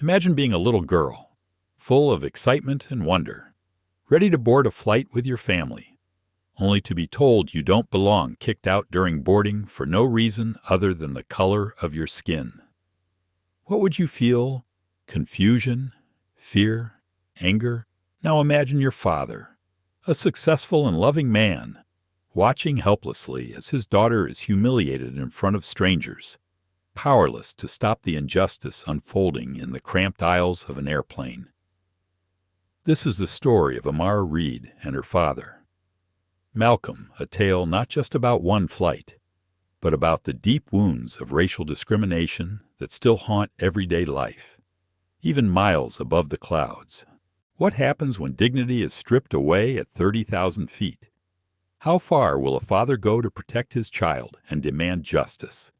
Imagine being a little girl, full of excitement and wonder, ready to board a flight with your family, only to be told you don't belong, kicked out during boarding for no reason other than the color of your skin. What would you feel? Confusion? Fear? Anger? Now imagine your father, a successful and loving man, watching helplessly as his daughter is humiliated in front of strangers, powerless to stop the injustice unfolding in the cramped aisles of an airplane. This is the story of Amara Reed and her father. Malcolm, a tale not just about one flight, but about the deep wounds of racial discrimination that still haunt everyday life, even miles above the clouds. What happens when dignity is stripped away at 30,000 feet? How far will a father go to protect his child and demand justice?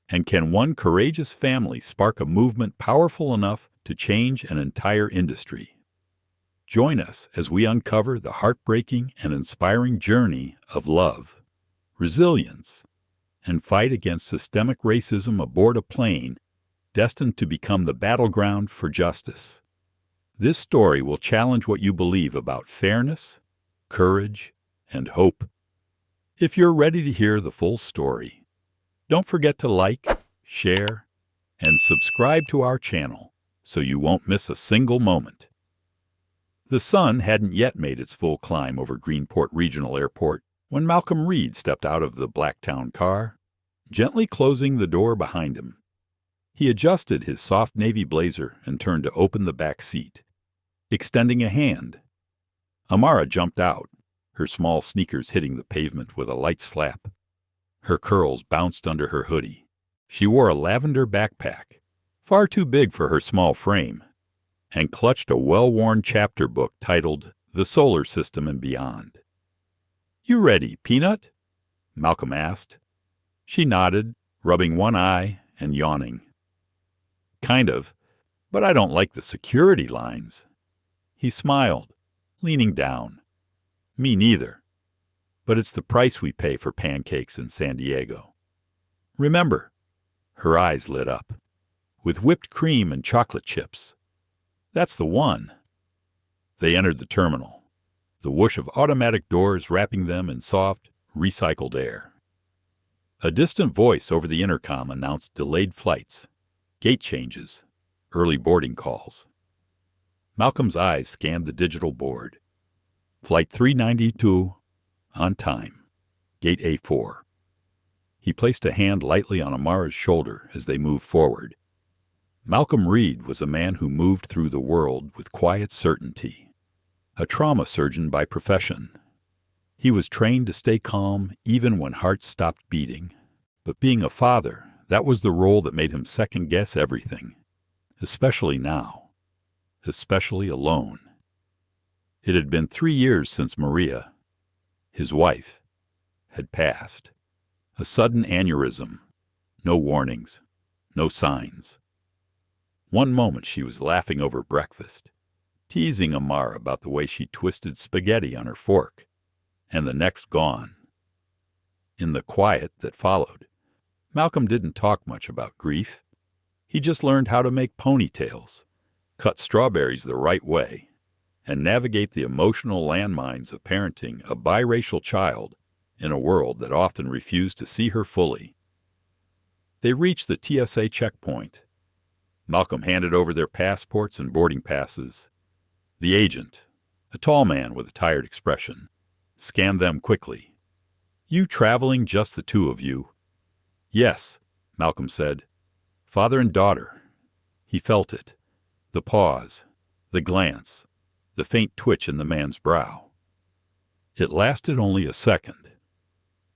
And can one courageous family spark a movement powerful enough to change an entire industry? Join us as we uncover the heartbreaking and inspiring journey of love, resilience, and fight against systemic racism aboard a plane destined to become the battleground for justice. This story will challenge what you believe about fairness, courage, and hope. If you're ready to hear the full story, don't forget to like, share, and subscribe to our channel so you won't miss a single moment. The sun hadn't yet made its full climb over Greenport Regional Airport when Malcolm Reed stepped out of the Blacktown car, gently closing the door behind him. He adjusted his soft navy blazer and turned to open the back seat, extending a hand. Amara jumped out, her small sneakers hitting the pavement with a light slap. Her curls bounced under her hoodie. She wore a lavender backpack, far too big for her small frame, and clutched a well-worn chapter book titled The Solar System and Beyond. "You ready, Peanut?" Malcolm asked. She nodded, rubbing one eye and yawning. "Kind of, but I don't like the security lines." He smiled, leaning down. "Me neither. But it's the price we pay for pancakes in San Diego. Remember," her eyes lit up, "with whipped cream and chocolate chips. That's the one." They entered the terminal, the whoosh of automatic doors wrapping them in soft, recycled air. A distant voice over the intercom announced delayed flights, gate changes, early boarding calls. Malcolm's eyes scanned the digital board. Flight 392, on time, gate A4. He placed a hand lightly on Amara's shoulder as they moved forward. Malcolm Reed was a man who moved through the world with quiet certainty, a trauma surgeon by profession. He was trained to stay calm even when hearts stopped beating. But being a father, that was the role that made him second-guess everything, especially now, especially alone. It had been 3 years since Maria, his wife, had passed. A sudden aneurysm, no warnings, no signs. One moment she was laughing over breakfast, teasing Amara about the way she twisted spaghetti on her fork, and the next gone. In the quiet that followed, Malcolm didn't talk much about grief. He just learned how to make ponytails, cut strawberries the right way, and navigate the emotional landmines of parenting a biracial child in a world that often refused to see her fully. They reached the TSA checkpoint. Malcolm handed over their passports and boarding passes. The agent, a tall man with a tired expression, scanned them quickly. "You traveling, just the two of you?" "Yes," Malcolm said. "Father and daughter." He felt it, the pause, the glance, the faint twitch in the man's brow. It lasted only a second,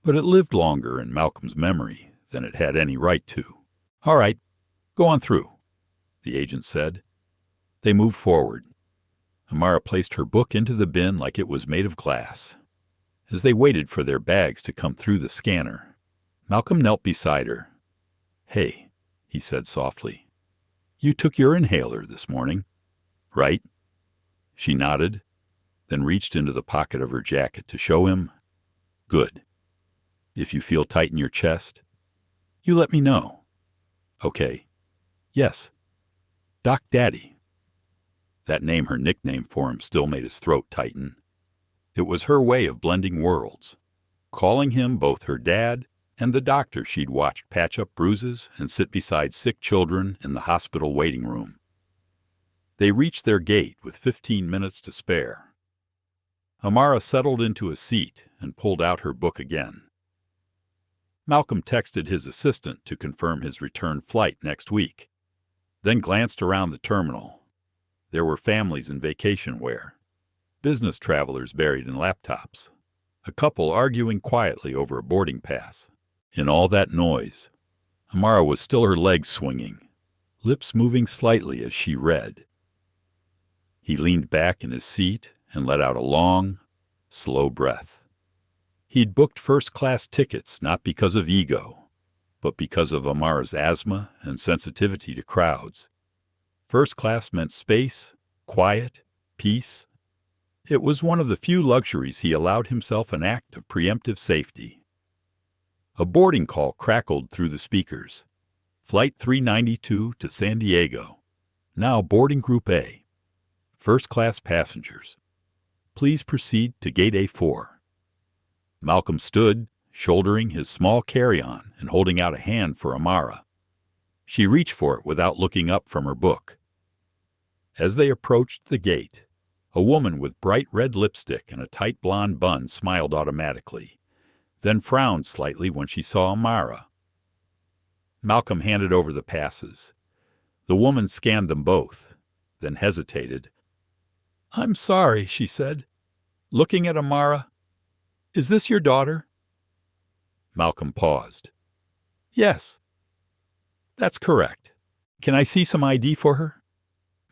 but it lived longer in Malcolm's memory than it had any right to. "All right, go on through," the agent said. They moved forward. Amara placed her book into the bin like it was made of glass. As they waited for their bags to come through the scanner, Malcolm knelt beside her. "Hey," he said softly, "you took your inhaler this morning, right?" She nodded, then reached into the pocket of her jacket to show him. "Good. If you feel tight in your chest, you let me know." "Okay. Yes." Doc Daddy. That name, her nickname for him, still made his throat tighten. It was her way of blending worlds, calling him both her dad and the doctor she'd watched patch up bruises and sit beside sick children in the hospital waiting room. They reached their gate with 15 minutes to spare. Amara settled into a seat and pulled out her book again. Malcolm texted his assistant to confirm his return flight next week, then glanced around the terminal. There were families in vacation wear, business travelers buried in laptops, a couple arguing quietly over a boarding pass. In all that noise, Amara was still her legs swinging, lips moving slightly as she read. He leaned back in his seat and let out a long, slow breath. He'd booked first-class tickets not because of ego, but because of Amara's asthma and sensitivity to crowds. First class meant space, quiet, peace. It was one of the few luxuries he allowed himself an act of preemptive safety. A boarding call crackled through the speakers. Flight 392 to San Diego. Now boarding Group A. First-class passengers. Please proceed to Gate A4. Malcolm stood, shouldering his small carry-on and holding out a hand for Amara. She reached for it without looking up from her book. As they approached the gate, a woman with bright red lipstick and a tight blonde bun smiled automatically, then frowned slightly when she saw Amara. Malcolm handed over the passes. The woman scanned them both, then hesitated. "I'm sorry," she said, looking at Amara. "Is this your daughter?" Malcolm paused. "Yes." "That's correct. Can I see some ID for her?"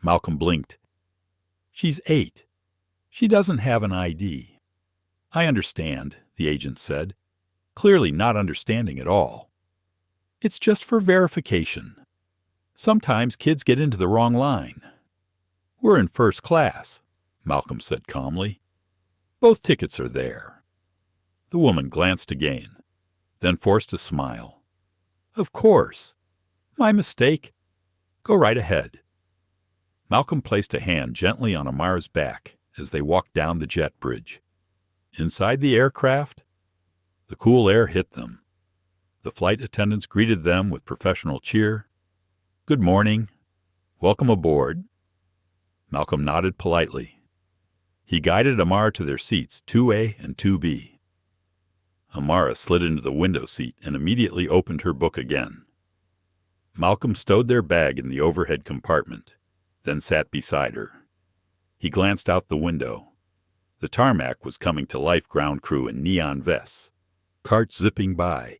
Malcolm blinked. "She's 8. She doesn't have an ID." "I understand," the agent said, clearly not understanding at all. "It's just for verification. Sometimes kids get into the wrong line." "We're in first class," Malcolm said calmly. "Both tickets are there." The woman glanced again, then forced a smile. "Of course. My mistake. Go right ahead." Malcolm placed a hand gently on Amara's back as they walked down the jet bridge. Inside the aircraft, the cool air hit them. The flight attendants greeted them with professional cheer. "Good morning. Welcome aboard." Malcolm nodded politely. He guided Amara to their seats, 2A and 2B. Amara slid into the window seat and immediately opened her book again. Malcolm stowed their bag in the overhead compartment, then sat beside her. He glanced out the window. The tarmac was coming to life, ground crew in neon vests, carts zipping by,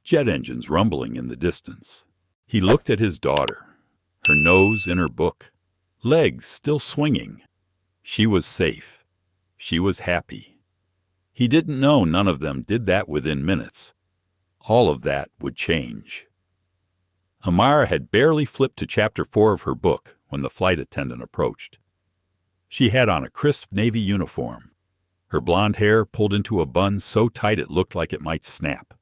jet engines rumbling in the distance. He looked at his daughter, her nose in her book, legs still swinging. She was safe. She was happy. He didn't know none of them did that within minutes. All of that would change. Amara had barely flipped to chapter 4 of her book when the flight attendant approached. She had on a crisp navy uniform, her blonde hair pulled into a bun so tight it looked like it might snap.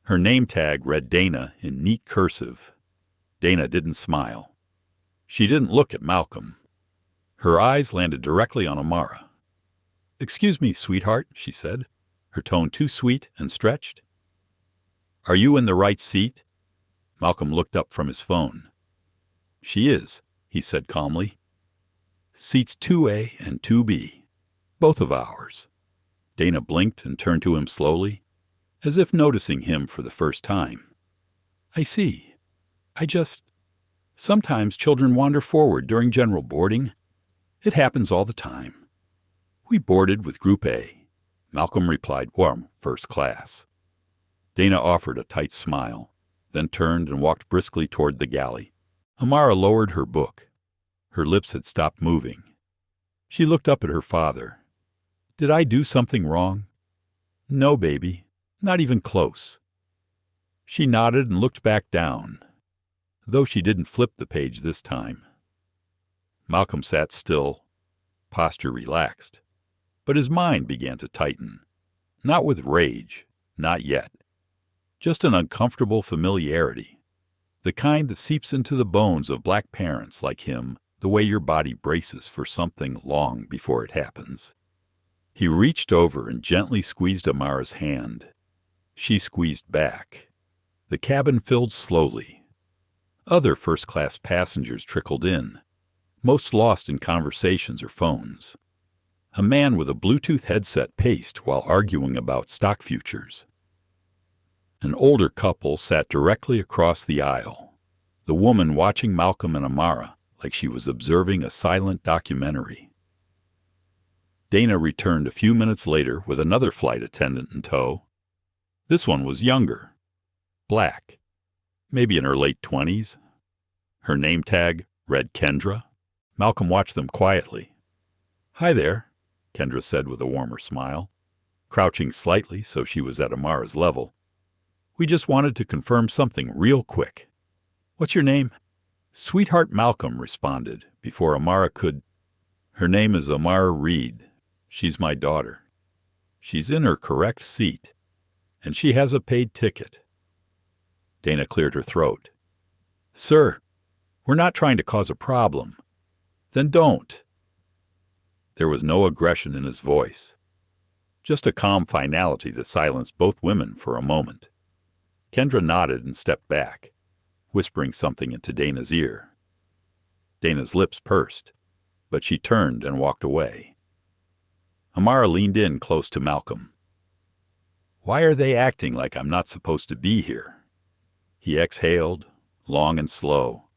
Her name tag read Dana in neat cursive. Dana didn't smile. She didn't look at Malcolm. Her eyes landed directly on Amara. "Excuse me, sweetheart," she said, her tone too sweet and stretched. "Are you in the right seat?" Malcolm looked up from his phone. "She is," he said calmly. "Seats 2A and 2B, both of ours." Dana blinked and turned to him slowly, as if noticing him for the first time. "I see. Sometimes children wander forward during general boarding. It happens all the time." "We boarded with Group A," Malcolm replied, "warm, first class." Dana offered a tight smile, then turned and walked briskly toward the galley. Amara lowered her book. Her lips had stopped moving. She looked up at her father. "Did I do something wrong?" "No, baby. Not even close." She nodded and looked back down, though she didn't flip the page this time. Malcolm sat still, posture relaxed, but his mind began to tighten. Not with rage, not yet. Just an uncomfortable familiarity. The kind that seeps into the bones of black parents like him the way your body braces for something long before it happens. He reached over and gently squeezed Amara's hand. She squeezed back. The cabin filled slowly. Other first-class passengers trickled in, most lost in conversations or phones. A man with a Bluetooth headset paced while arguing about stock futures. An older couple sat directly across the aisle, the woman watching Malcolm and Amara like she was observing a silent documentary. Dana returned a few minutes later with another flight attendant in tow. This one was younger, black, maybe in her late 20s. Her name tag read Kendra. Malcolm watched them quietly. "Hi there," Kendra said with a warmer smile, crouching slightly so she was at Amara's level. "We just wanted to confirm something real quick." "What's your name?" Sweetheart Malcolm responded before Amara could. "Her name is Amara Reed. She's my daughter. She's in her correct seat, and she has a paid ticket." Dana cleared her throat. "Sir, we're not trying to cause a problem." "Then don't." There was no aggression in his voice, just a calm finality that silenced both women for a moment. Kendra nodded and stepped back, whispering something into Dana's ear. Dana's lips pursed, but she turned and walked away. Amara leaned in close to Malcolm. "Why are they acting like I'm not supposed to be here?" He exhaled, long and slow.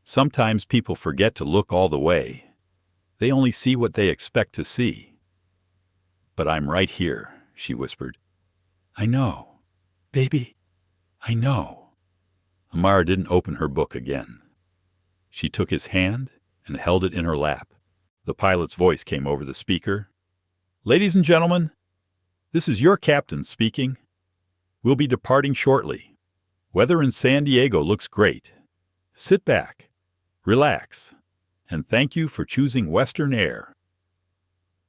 "Sometimes people forget to look all the way. They only see what they expect to see." "But I'm right here," she whispered. "I know. Baby, I know." Amara didn't open her book again. She took his hand and held it in her lap. The pilot's voice came over the speaker. "Ladies and gentlemen, this is your captain speaking. We'll be departing shortly. Weather in San Diego looks great. Sit back, relax, and thank you for choosing Western Air."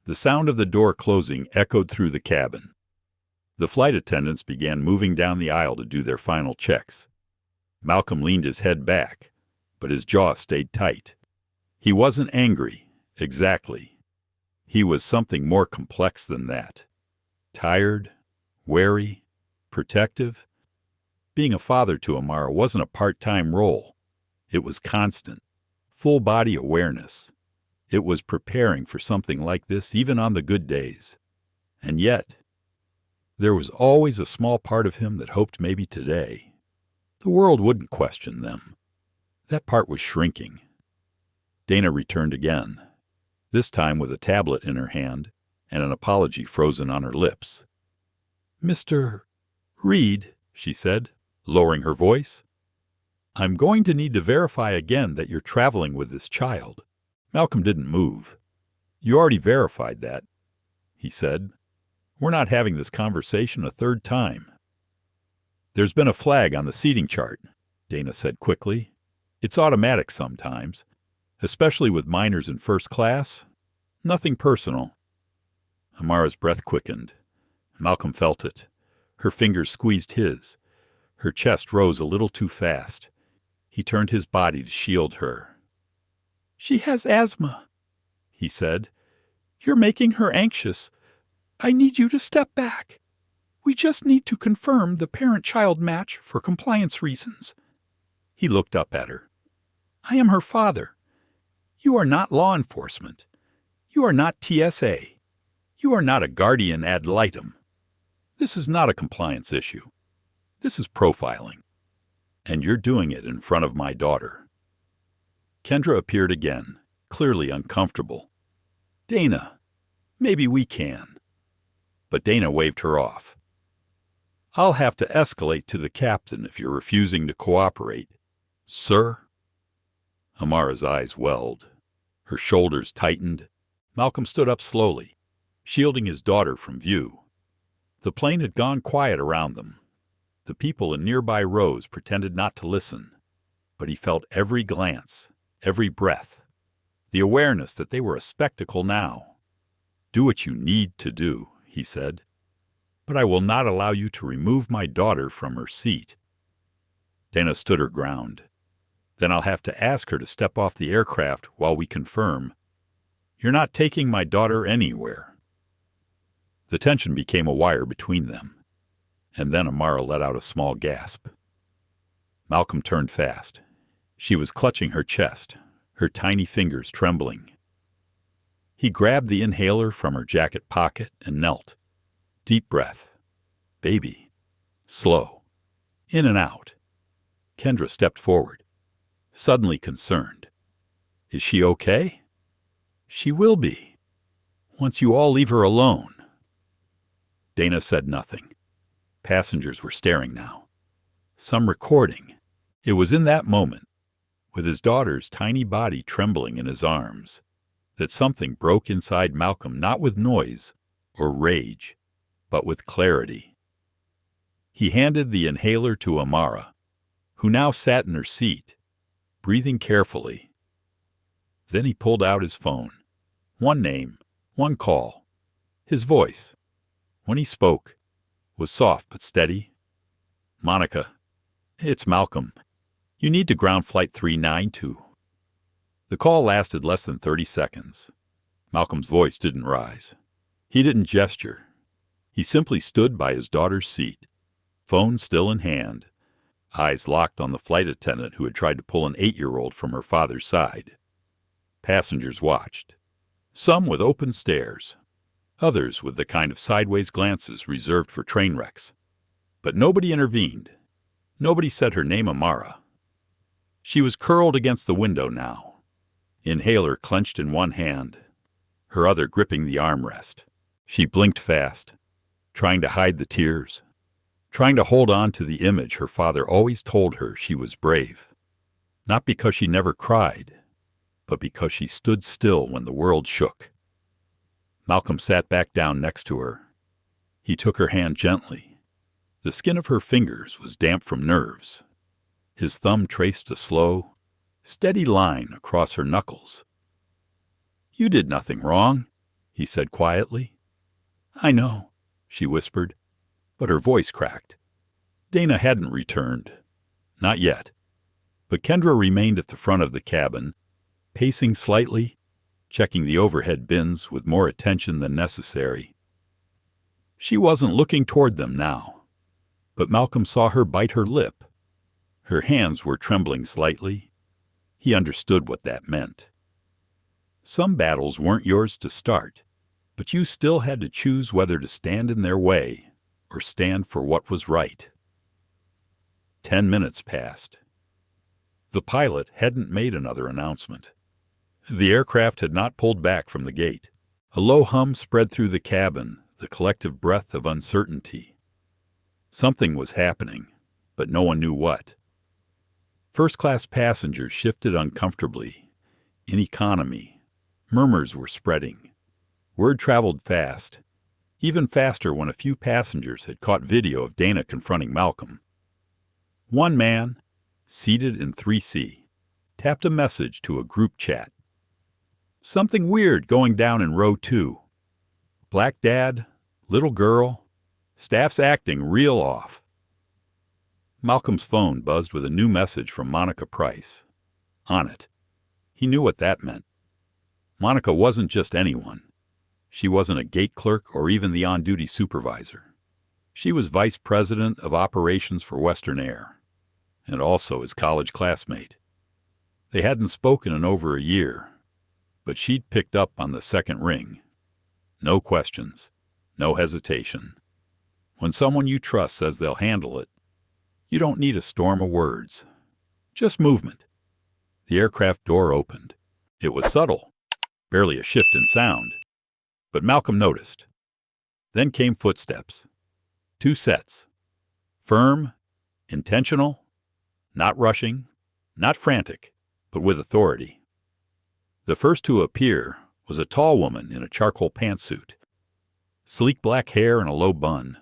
The sound of the door closing echoed through the cabin. The flight attendants began moving down the aisle to do their final checks. Malcolm leaned his head back, but his jaw stayed tight. He wasn't angry, exactly. He was something more complex than that. Tired, wary, protective. Being a father to Amara wasn't a part-time role. It was constant, full-body awareness. It was preparing for something like this even on the good days. And yet, there was always a small part of him that hoped maybe today the world wouldn't question them. That part was shrinking. Dana returned again, this time with a tablet in her hand and an apology frozen on her lips. "Mr. Reed," she said, lowering her voice, "I'm going to need to verify again that you're traveling with this child." Malcolm didn't move. "You already verified that," he said. "We're not having this conversation a third time." "There's been a flag on the seating chart," Dana said quickly. "It's automatic sometimes, especially with minors in first class. Nothing personal." Amara's breath quickened. Malcolm felt it. Her fingers squeezed his. Her chest rose a little too fast. He turned his body to shield her. "She has asthma," he said. "You're making her anxious. I need you to step back. We just need to confirm the parent-child match for compliance reasons." He looked up at her. "I am her father. You are not law enforcement. You are not TSA. You are not a guardian ad litem. This is not a compliance issue. This is profiling. And you're doing it in front of my daughter." Kendra appeared again, clearly uncomfortable. "Dana, maybe we can." But Dana waved her off. "I'll have to escalate to the captain if you're refusing to cooperate, sir." Amara's eyes welled. Her shoulders tightened. Malcolm stood up slowly, shielding his daughter from view. The plane had gone quiet around them. The people in nearby rows pretended not to listen, but he felt every glance, every breath, the awareness that they were a spectacle now. "Do what you need to do," he said, "but I will not allow you to remove my daughter from her seat." Dana stood her ground. Then I'll have to ask her to step off the aircraft while we confirm. You're not taking my daughter anywhere. The tension became a wire between them, and then Amara let out a small gasp. Malcolm turned fast. She was clutching her chest, her tiny fingers trembling. He grabbed the inhaler from her jacket pocket and knelt. Deep breath. Baby. Slow. In and out. Kendra stepped forward, suddenly concerned. Is she okay? She will be, once you all leave her alone. Dana said nothing. Passengers were staring now. Some recording. It was in that moment, with his daughter's tiny body trembling in his arms, that something broke inside Malcolm, not with noise or rage, but with clarity. He handed the inhaler to Amara, who now sat in her seat, breathing carefully. Then he pulled out his phone. One name, one call. His voice, when he spoke, was soft but steady. Monica, it's Malcolm. You need to ground flight 392. The call lasted less than 30 seconds. Malcolm's voice didn't rise. He didn't gesture. He simply stood by his daughter's seat, phone still in hand, eyes locked on the flight attendant who had tried to pull an 8-year-old from her father's side. Passengers watched, some with open stares, others with the kind of sideways glances reserved for train wrecks. But nobody intervened. Nobody said her name, Amara. She was curled against the window now, inhaler clenched in one hand, her other gripping the armrest. She blinked fast, trying to hide the tears, trying to hold on to the image her father always told her she was brave. Not because she never cried, but because she stood still when the world shook. Malcolm sat back down next to her. He took her hand gently. The skin of her fingers was damp from nerves. His thumb traced a slow, steady line across her knuckles. You did nothing wrong, he said quietly. I know, she whispered, but her voice cracked. Dana hadn't returned. Not yet. But Kendra remained at the front of the cabin, pacing slightly, checking the overhead bins with more attention than necessary. She wasn't looking toward them now, but Malcolm saw her bite her lip. Her hands were trembling slightly. He understood what that meant. Some battles weren't yours to start, but you still had to choose whether to stand in their way or stand for what was right. 10 minutes passed. The pilot hadn't made another announcement. The aircraft had not pulled back from the gate. A low hum spread through the cabin, the collective breath of uncertainty. Something was happening, but no one knew what. First-class passengers shifted uncomfortably. In economy, murmurs were spreading. Word traveled fast, even faster when a few passengers had caught video of Dana confronting Malcolm. One man, seated in 3C, tapped a message to a group chat. Something weird going down in row 2. Black dad, little girl, staff's acting real off. Malcolm's phone buzzed with a new message from Monica Price. On it. He knew what that meant. Monica wasn't just anyone. She wasn't a gate clerk or even the on-duty supervisor. She was vice president of operations for Western Air, and also his college classmate. They hadn't spoken in over a year, but she'd picked up on the second ring. No questions, no hesitation. When someone you trust says they'll handle it, you don't need a storm of words, just movement. The aircraft door opened. It was subtle, barely a shift in sound, but Malcolm noticed. Then came footsteps. 2 sets. Firm, intentional, not rushing, not frantic, but with authority. The first to appear was a tall woman in a charcoal pantsuit, sleek black hair and a low bun,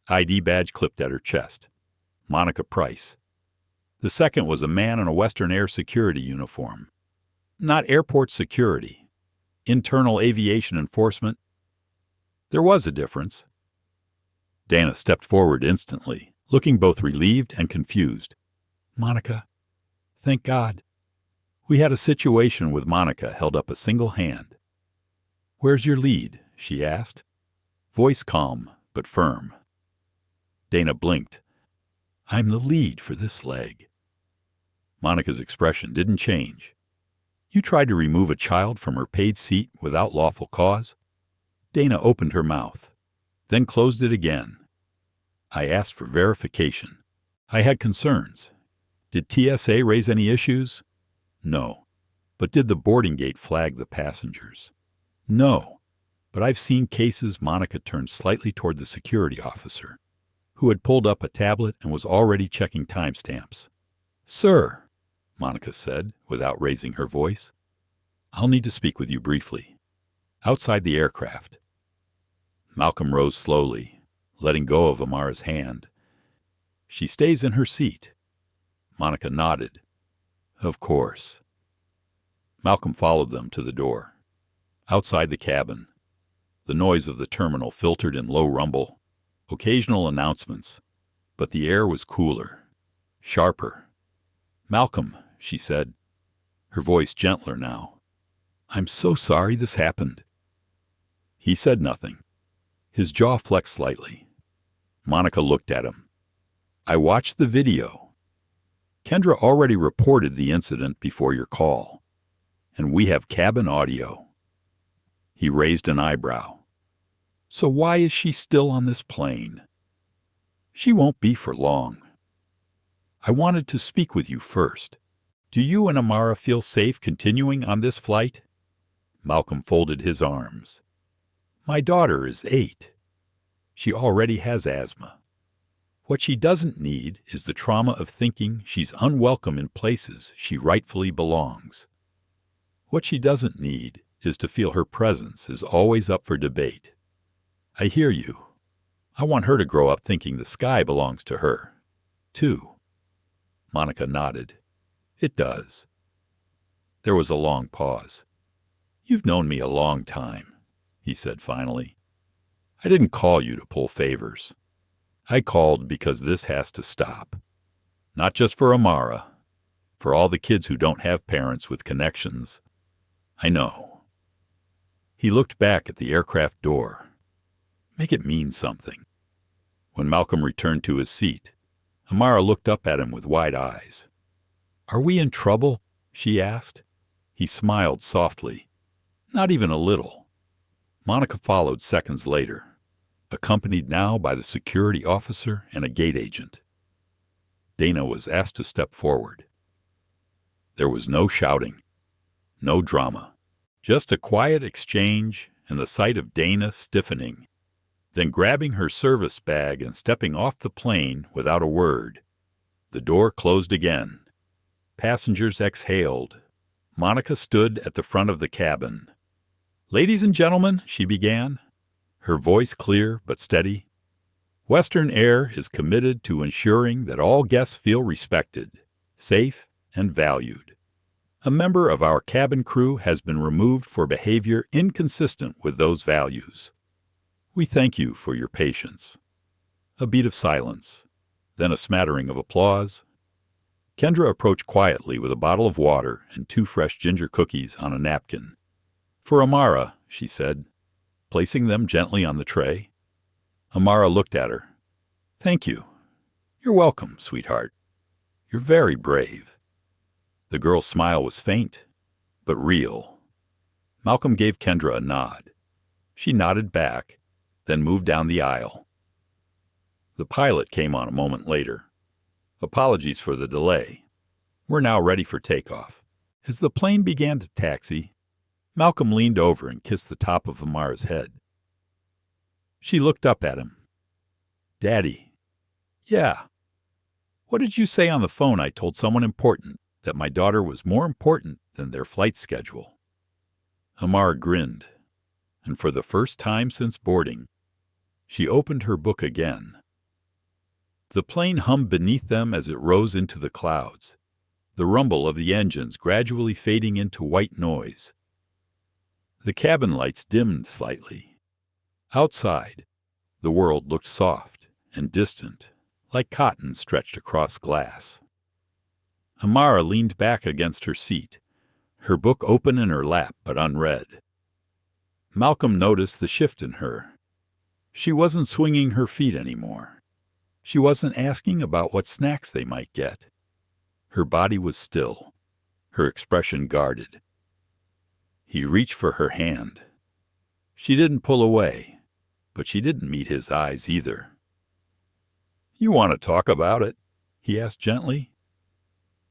ID badge clipped at her chest. Monica Price. The second was a man in a Western Air security uniform. Not airport security. Internal aviation enforcement. There was a difference. Dana stepped forward instantly, looking both relieved and confused. Monica, thank God. We had a situation with Monica held up a single hand. Where's your lead? She asked. Voice calm, but firm. Dana blinked. I'm the lead for this leg. Monica's expression didn't change. You tried to remove a child from her paid seat without lawful cause? Dana opened her mouth, then closed it again. I asked for verification. I had concerns. Did TSA raise any issues? No. But did the boarding gate flag the passengers? No. But I've seen cases Monica turned slightly toward the security officer, who had pulled up a tablet and was already checking timestamps. Sir, Monica said, without raising her voice, I'll need to speak with you briefly. Outside the aircraft. Malcolm rose slowly, letting go of Amara's hand. She stays in her seat. Monica nodded. Of course. Malcolm followed them to the door. Outside the cabin, the noise of the terminal filtered in low rumble, occasional announcements, but the air was cooler, sharper. Malcolm, she said, her voice gentler now. I'm so sorry this happened. He said nothing. His jaw flexed slightly. Monica looked at him. I watched the video. Kendra already reported the incident before your call, and we have cabin audio. He raised an eyebrow. So why is she still on this plane? She won't be for long. I wanted to speak with you first. Do you and Amara feel safe continuing on this flight? Malcolm folded his arms. My daughter is 8. She already has asthma. What she doesn't need is the trauma of thinking she's unwelcome in places she rightfully belongs. What she doesn't need is to feel her presence is always up for debate. I hear you. I want her to grow up thinking the sky belongs to her, too. Monica nodded. It does. There was a long pause. You've known me a long time, he said finally. I didn't call you to pull favors. I called because this has to stop. Not just for Amara, for all the kids who don't have parents with connections. I know. He looked back at the aircraft door. Make it mean something. When Malcolm returned to his seat, Amara looked up at him with wide eyes. Are we in trouble? She asked. He smiled softly. Not even a little. Monica followed seconds later, accompanied now by the security officer and a gate agent. Dana was asked to step forward. There was no shouting, no drama, just a quiet exchange and the sight of Dana stiffening, then grabbing her service bag and stepping off the plane without a word. The door closed again. Passengers exhaled. Monica stood at the front of the cabin. Ladies and gentlemen, she began, her voice clear but steady. Western Air is committed to ensuring that all guests feel respected, safe, and valued. A member of our cabin crew has been removed for behavior inconsistent with those values. We thank you for your patience. A beat of silence, then a smattering of applause. Kendra approached quietly with a bottle of water and 2 fresh ginger cookies on a napkin. For Amara, she said, placing them gently on the tray. Amara looked at her. Thank you. You're welcome, sweetheart. You're very brave. The girl's smile was faint, but real. Malcolm gave Kendra a nod. She nodded back, then moved down the aisle. The pilot came on a moment later. Apologies for the delay. We're now ready for takeoff. As the plane began to taxi, Malcolm leaned over and kissed the top of Amara's head. She looked up at him. Daddy. Yeah. What did you say on the phone? I told someone important that my daughter was more important than their flight schedule. Amara grinned, and for the first time since boarding, she opened her book again. The plane hummed beneath them as it rose into the clouds, the rumble of the engines gradually fading into white noise. The cabin lights dimmed slightly. Outside, the world looked soft and distant, like cotton stretched across glass. Amara leaned back against her seat, her book open in her lap but unread. Malcolm noticed the shift in her. She wasn't swinging her feet anymore. She wasn't asking about what snacks they might get. Her body was still, her expression guarded. He reached for her hand. She didn't pull away, but she didn't meet his eyes either. "You want to talk about it?" he asked gently.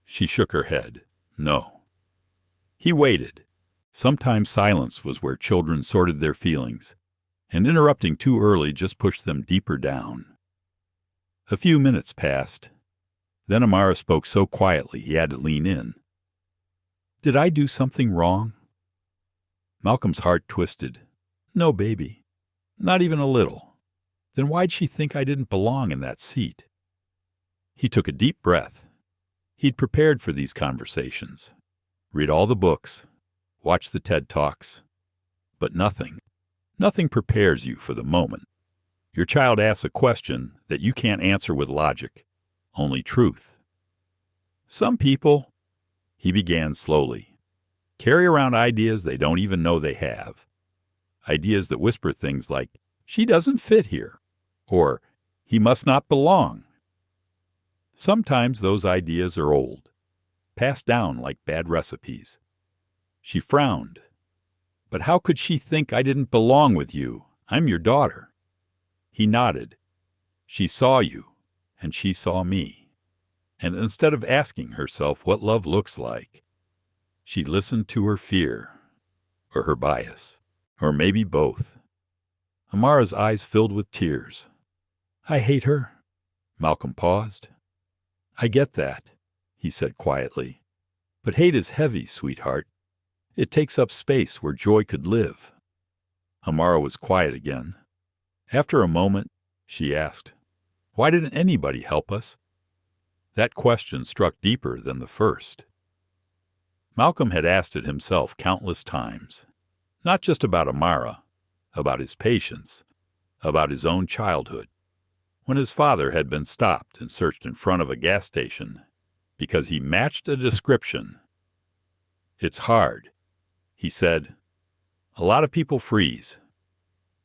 She shook her head. No. He waited. Sometimes silence was where children sorted their feelings, and interrupting too early just pushed them deeper down. A few minutes passed. Then Amara spoke so quietly he had to lean in. "Did I do something wrong?" Malcolm's heart twisted. "No, baby. Not even a little. Then why'd she think I didn't belong in that seat?" He took a deep breath. He'd prepared for these conversations. Read all the books. Watch the TED Talks. But nothing prepares you for the moment. Your child asks a question that you can't answer with logic, only truth. "Some people," he began slowly, "carry around ideas they don't even know they have. Ideas that whisper things like, 'She doesn't fit here,' or 'He must not belong.' Sometimes those ideas are old, passed down like bad recipes." She frowned. "But how could she think I didn't belong with you? I'm your daughter." He nodded. "She saw you, and she saw me. And instead of asking herself what love looks like, she listened to her fear, or her bias, or maybe both." Amara's eyes filled with tears. "I hate her." Malcolm paused. "I get that," he said quietly. "But hate is heavy, sweetheart. It takes up space where joy could live." Amara was quiet again. After a moment, she asked, "Why didn't anybody help us?" That question struck deeper than the first. Malcolm had asked it himself countless times, not just about Amara, about his patients, about his own childhood, when his father had been stopped and searched in front of a gas station because he matched a description. "It's hard," he said. "A lot of people freeze.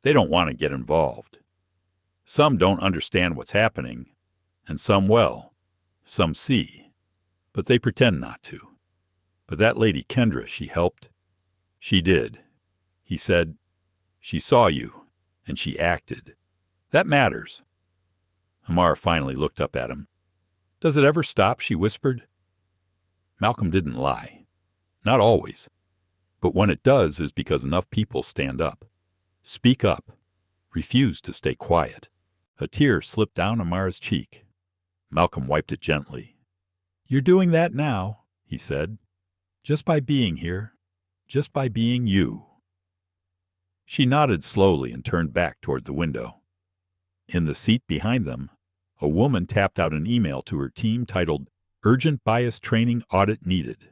They don't want to get involved. Some don't understand what's happening, and some well, some see, but they pretend not to. But that lady Kendra, she helped. She did." He said, "She saw you, and she acted. That matters." Amara finally looked up at him. "Does it ever stop?" she whispered. Malcolm didn't lie. Not always. But when it does is because enough people stand up, speak up, refuse to stay quiet. A tear slipped down Amara's cheek. Malcolm wiped it gently. "You're doing that now," he said. "Just by being here. Just by being you." She nodded slowly and turned back toward the window. In the seat behind them, a woman tapped out an email to her team titled, "Urgent Bias Training Audit Needed."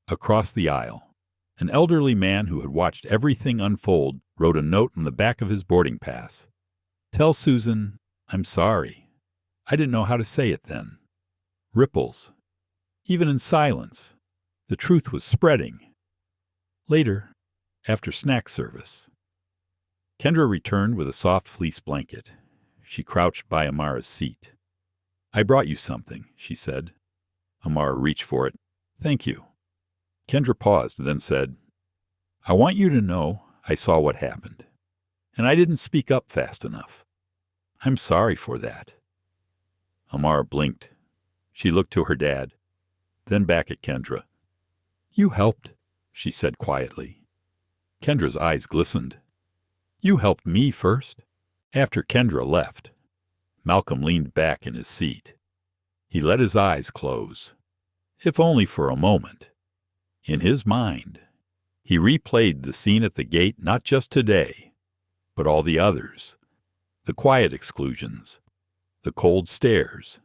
Across the aisle, an elderly man who had watched everything unfold wrote a note on the back of his boarding pass. "Tell Susan, I'm sorry. I didn't know how to say it then." Ripples. Even in silence, the truth was spreading. Later, after snack service. Kendra returned with a soft fleece blanket. She crouched by Amara's seat. "I brought you something," she said. Amara reached for it. "Thank you." Kendra paused, then said, "I want you to know I saw what happened, and I didn't speak up fast enough. I'm sorry for that." Amara blinked. She looked to her dad, then back at Kendra. "You helped," she said quietly. Kendra's eyes glistened. "You helped me first." After Kendra left, Malcolm leaned back in his seat. He let his eyes close, if only for a moment. In his mind, he replayed the scene at the gate not just today, but all the others. The quiet exclusions, the cold stares,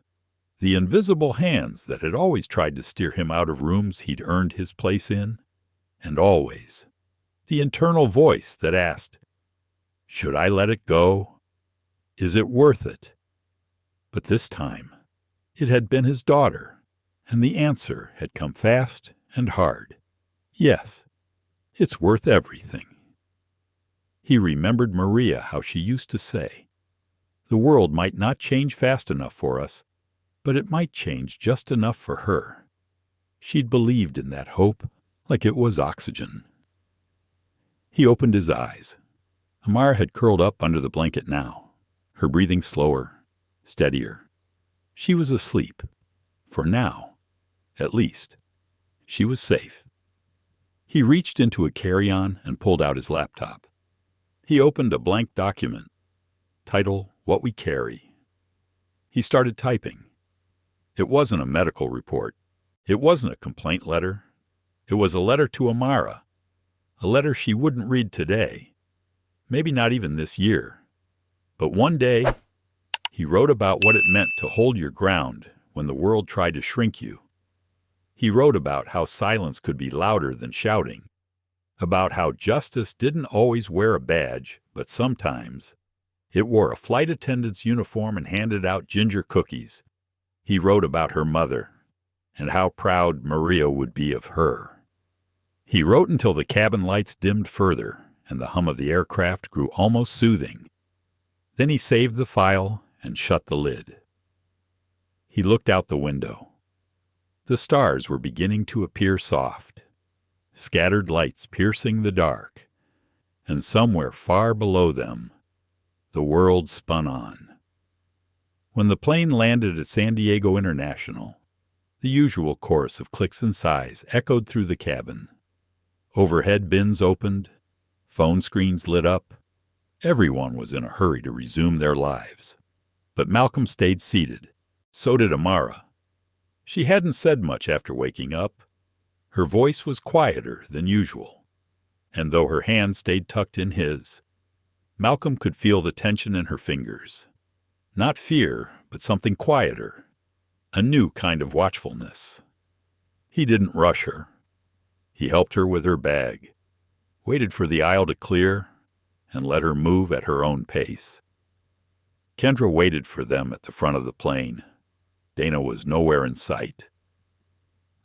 the invisible hands that had always tried to steer him out of rooms he'd earned his place in, and always the internal voice that asked, "Should I let it go? Is it worth it?" But this time, it had been his daughter, And the answer had come fast and hard. Yes, it's worth everything. He remembered Maria, how she used to say, "The world might not change fast enough for us, but it might change just enough for her." She'd believed in that hope like it was oxygen. He opened his eyes. Amara had curled up under the blanket now, her breathing slower, steadier. She was asleep. For now, at least, she was safe. He reached into a carry-on and pulled out his laptop. He opened a blank document. Title, What We Carry. He started typing. It wasn't a medical report. It wasn't a complaint letter. It was a letter to Amara. A letter she wouldn't read today. Maybe not even this year. But one day, he wrote about what it meant to hold your ground when the world tried to shrink you. He wrote about how silence could be louder than shouting. About how justice didn't always wear a badge, but sometimes it wore a flight attendant's uniform and handed out ginger cookies. He wrote about her mother and how proud Maria would be of her. He wrote until the cabin lights dimmed further and the hum of the aircraft grew almost soothing. Then he saved the file and shut the lid. He looked out the window. The stars were beginning to appear soft, scattered lights piercing the dark, and somewhere far below them, the world spun on. When the plane landed at San Diego International, the usual chorus of clicks and sighs echoed through the cabin. Overhead bins opened, phone screens lit up. Everyone was in a hurry to resume their lives. But Malcolm stayed seated. So did Amara. She hadn't said much after waking up. Her voice was quieter than usual, and though her hand stayed tucked in his, Malcolm could feel the tension in her fingers. Not fear, but something quieter, a new kind of watchfulness. He didn't rush her. He helped her with her bag, waited for the aisle to clear, and let her move at her own pace. Kendra waited for them at the front of the plane. Dana was nowhere in sight.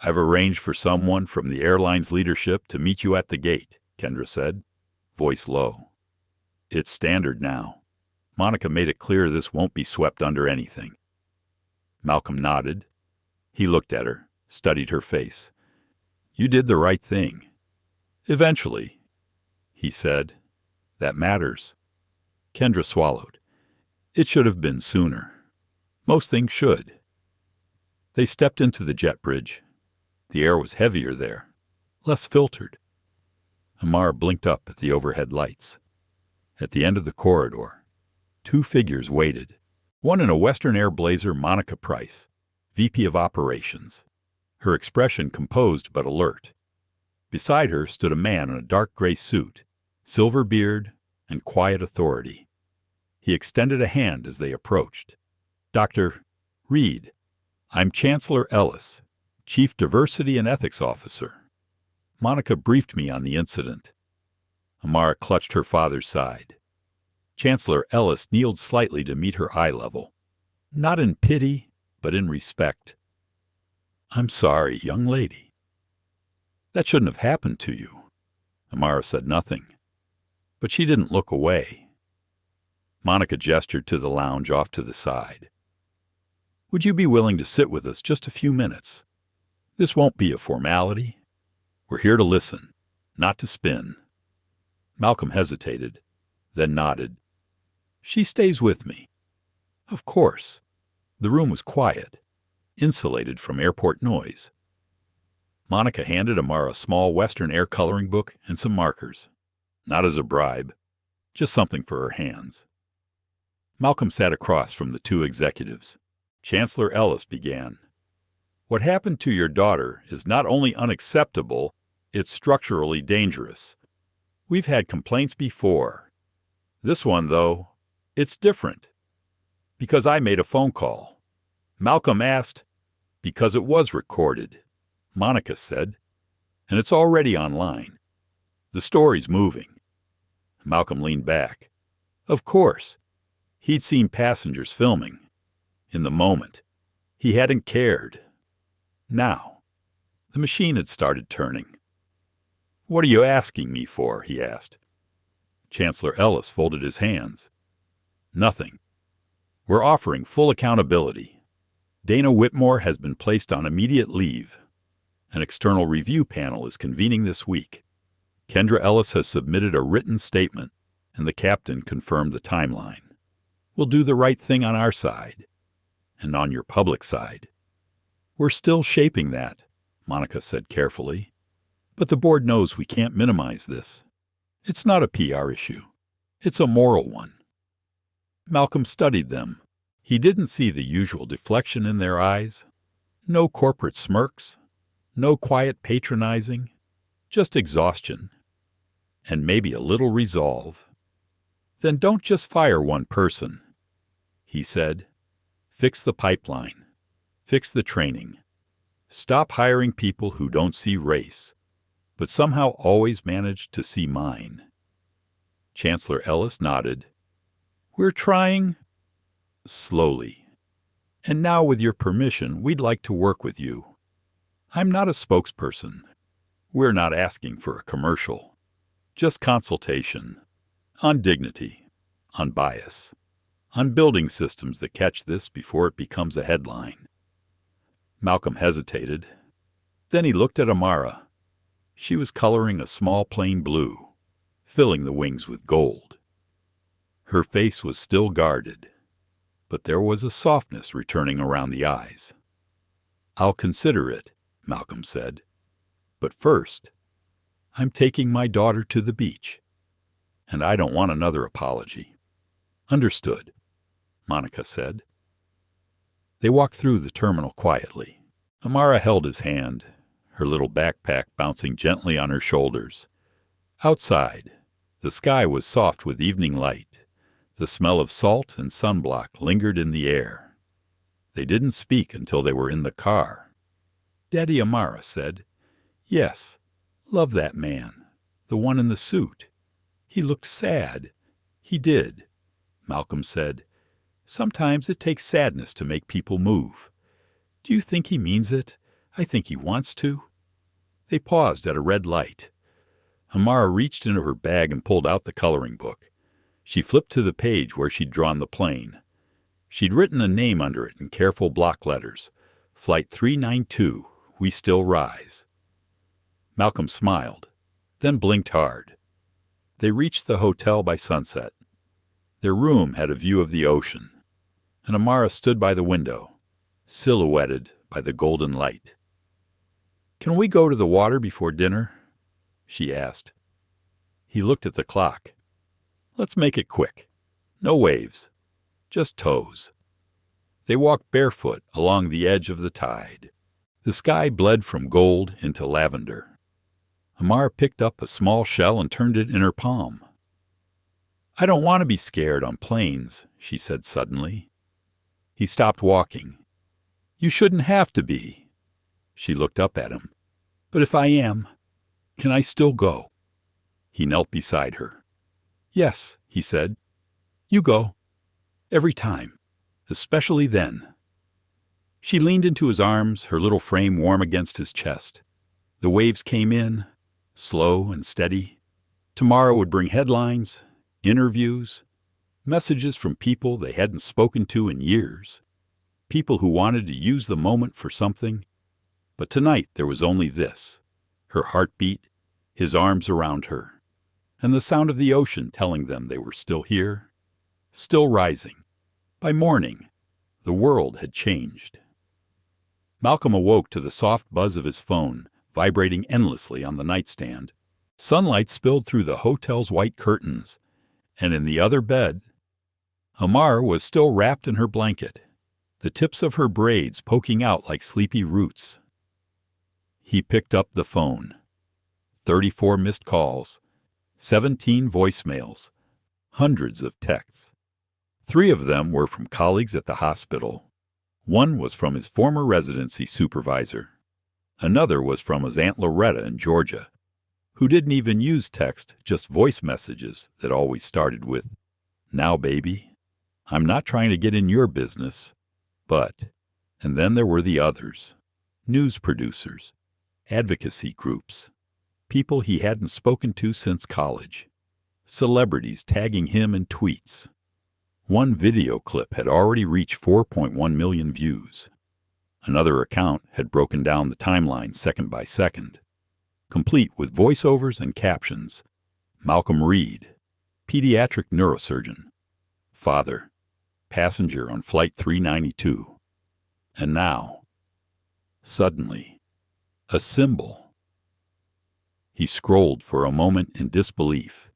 "I've arranged for someone from the airline's leadership to meet you at the gate," Kendra said, voice low. "It's standard now. Monica made it clear this won't be swept under anything." Malcolm nodded. He looked at her, studied her face. "You did the right thing. Eventually," he said. "That matters." Kendra swallowed. "It should have been sooner. Most things should." They stepped into the jet bridge. The air was heavier there, less filtered. Amara blinked up at the overhead lights. At the end of the corridor, two figures waited. One in a Western Air blazer, Monica Price, VP of Operations, her expression composed but alert. Beside her stood a man in a dark gray suit, silver beard, and quiet authority. He extended a hand as they approached. "Dr. Reed, I'm Chancellor Ellis, Chief Diversity and Ethics Officer. Monica briefed me on the incident." Amara clutched her father's side. Chancellor Ellis kneeled slightly to meet her eye level, not in pity, but in respect. "I'm sorry, young lady." "That shouldn't have happened to you." Amara said nothing, but she didn't look away. Monica gestured to the lounge off to the side. "Would you be willing to sit with us just a few minutes? This won't be a formality. We're here to listen, not to spin." Malcolm hesitated, then nodded. "She stays with me." "Of course." The room was quiet, insulated from airport noise. Monica handed Amara a small Western Air coloring book and some markers. Not as a bribe, just something for her hands. Malcolm sat across from the two executives. Chancellor Ellis began. "What happened to your daughter is not only unacceptable, it's structurally dangerous. We've had complaints before. This one, though, it's different. Because I made a phone call." Malcolm asked. "Because it was recorded," Monica said, "and it's already online. The story's moving." Malcolm leaned back. Of course. He'd seen passengers filming. In the moment, he hadn't cared. Now. The machine had started turning. "What are you asking me for?" he asked. Chancellor Ellis folded his hands. "Nothing. We're offering full accountability. Dana Whitmore has been placed on immediate leave. An external review panel is convening this week. Kendra Ellis has submitted a written statement, and the captain confirmed the timeline. We'll do the right thing on our side, and on your public side. We're still shaping that," Monica said carefully. "But the board knows we can't minimize this. It's not a PR issue. It's a moral one." Malcolm studied them. He didn't see the usual deflection in their eyes. No corporate smirks. No quiet patronizing. Just exhaustion. And maybe a little resolve. "Then don't just fire one person," he said. "Fix the pipeline. Fix the training. Stop hiring people who don't see race, but somehow always manage to see mine." Chancellor Ellis nodded. "We're trying." Slowly. "And now, with your permission, we'd like to work with you. I'm not a spokesperson. We're not asking for a commercial. Just consultation. On dignity. On bias. On building systems that catch this before it becomes a headline." Malcolm hesitated. Then he looked at Amara. She was coloring a small plain blue, filling the wings with gold. Her face was still guarded, but there was a softness returning around the eyes. "I'll consider it," Malcolm said. "But first, I'm taking my daughter to the beach, and I don't want another apology." "Understood," Monica said. They walked through the terminal quietly. Amara held his hand, her little backpack bouncing gently on her shoulders. Outside, the sky was soft with evening light. The smell of salt and sunblock lingered in the air. They didn't speak until they were in the car. Daddy Amara said, "Yes, love that man, the one in the suit. He looked sad." "He did," Malcolm said. "Sometimes it takes sadness to make people move. Do you think he means it? I think he wants to." They paused at a red light. Amara reached into her bag and pulled out the coloring book. She flipped to the page where she'd drawn the plane. She'd written a name under it in careful block letters. Flight 392, We Still Rise. Malcolm smiled, then blinked hard. They reached the hotel by sunset. Their room had a view of the ocean, and Amara stood by the window, silhouetted by the golden light. "Can we go to the water before dinner?" she asked. He looked at the clock. "Let's make it quick. No waves, just toes." They walked barefoot along the edge of the tide. The sky bled from gold into lavender. Amara picked up a small shell and turned it in her palm. "I don't want to be scared on planes," she said suddenly. He stopped walking. "You shouldn't have to be." She looked up at him. "But if I am, can I still go?" He knelt beside her. "Yes," he said. "You go. Every time. Especially then." She leaned into his arms, her little frame warm against his chest. The waves came in, slow and steady. Tomorrow would bring headlines, interviews, messages from people they hadn't spoken to in years, people who wanted to use the moment for something. But tonight there was only this, her heartbeat, his arms around her, and the sound of the ocean telling them they were still here, still rising. By morning, the world had changed. Malcolm awoke to the soft buzz of his phone, vibrating endlessly on the nightstand. Sunlight spilled through the hotel's white curtains, and in the other bed, Amara was still wrapped in her blanket, the tips of her braids poking out like sleepy roots. He picked up the phone. 34 missed calls, 17 voicemails, hundreds of texts. 3 of them were from colleagues at the hospital. One was from his former residency supervisor. Another was from his Aunt Loretta in Georgia, who didn't even use text, just voice messages that always started with, "Now, baby, I'm not trying to get in your business, but..." And then there were the others. news producers, advocacy groups, people he hadn't spoken to since college, celebrities tagging him in tweets. One video clip had already reached 4.1 million views. Another account had broken down the timeline second by second, complete with voiceovers and captions. Malcolm Reed, pediatric neurosurgeon, father, passenger on Flight 392. And now, suddenly, a symbol. He scrolled for a moment in disbelief,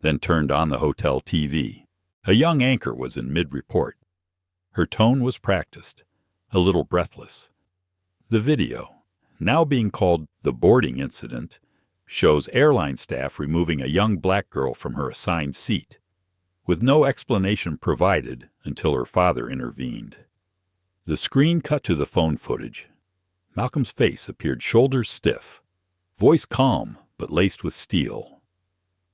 then turned on the hotel TV. A young anchor was in mid-report. Her tone was practiced, a little breathless. The video, now being called the boarding incident, shows airline staff removing a young black girl from her assigned seat, with no explanation provided until her father intervened. The screen cut to the phone footage. Malcolm's face appeared shoulders stiff, voice calm but laced with steel.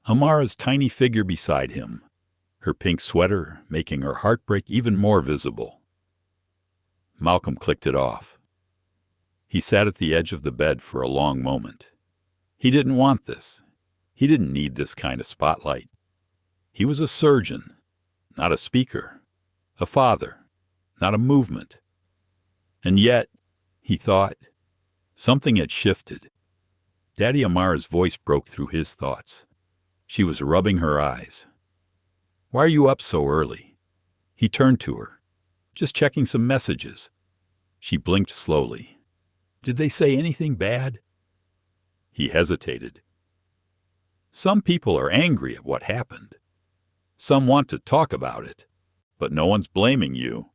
Amara's tiny figure beside him, her pink sweater making her heartbreak even more visible. Malcolm clicked it off. He sat at the edge of the bed for a long moment. He didn't want this. He didn't need this kind of spotlight. He was a surgeon, not a speaker, a father, not a movement. And yet, he thought, something had shifted. Daddy Amara's voice broke through his thoughts. She was rubbing her eyes. "Why are you up so early?" He turned to her. "Just checking some messages." She blinked slowly. "Did they say anything bad?" He hesitated. "Some people are angry at what happened. Some want to talk about it, but no one's blaming you."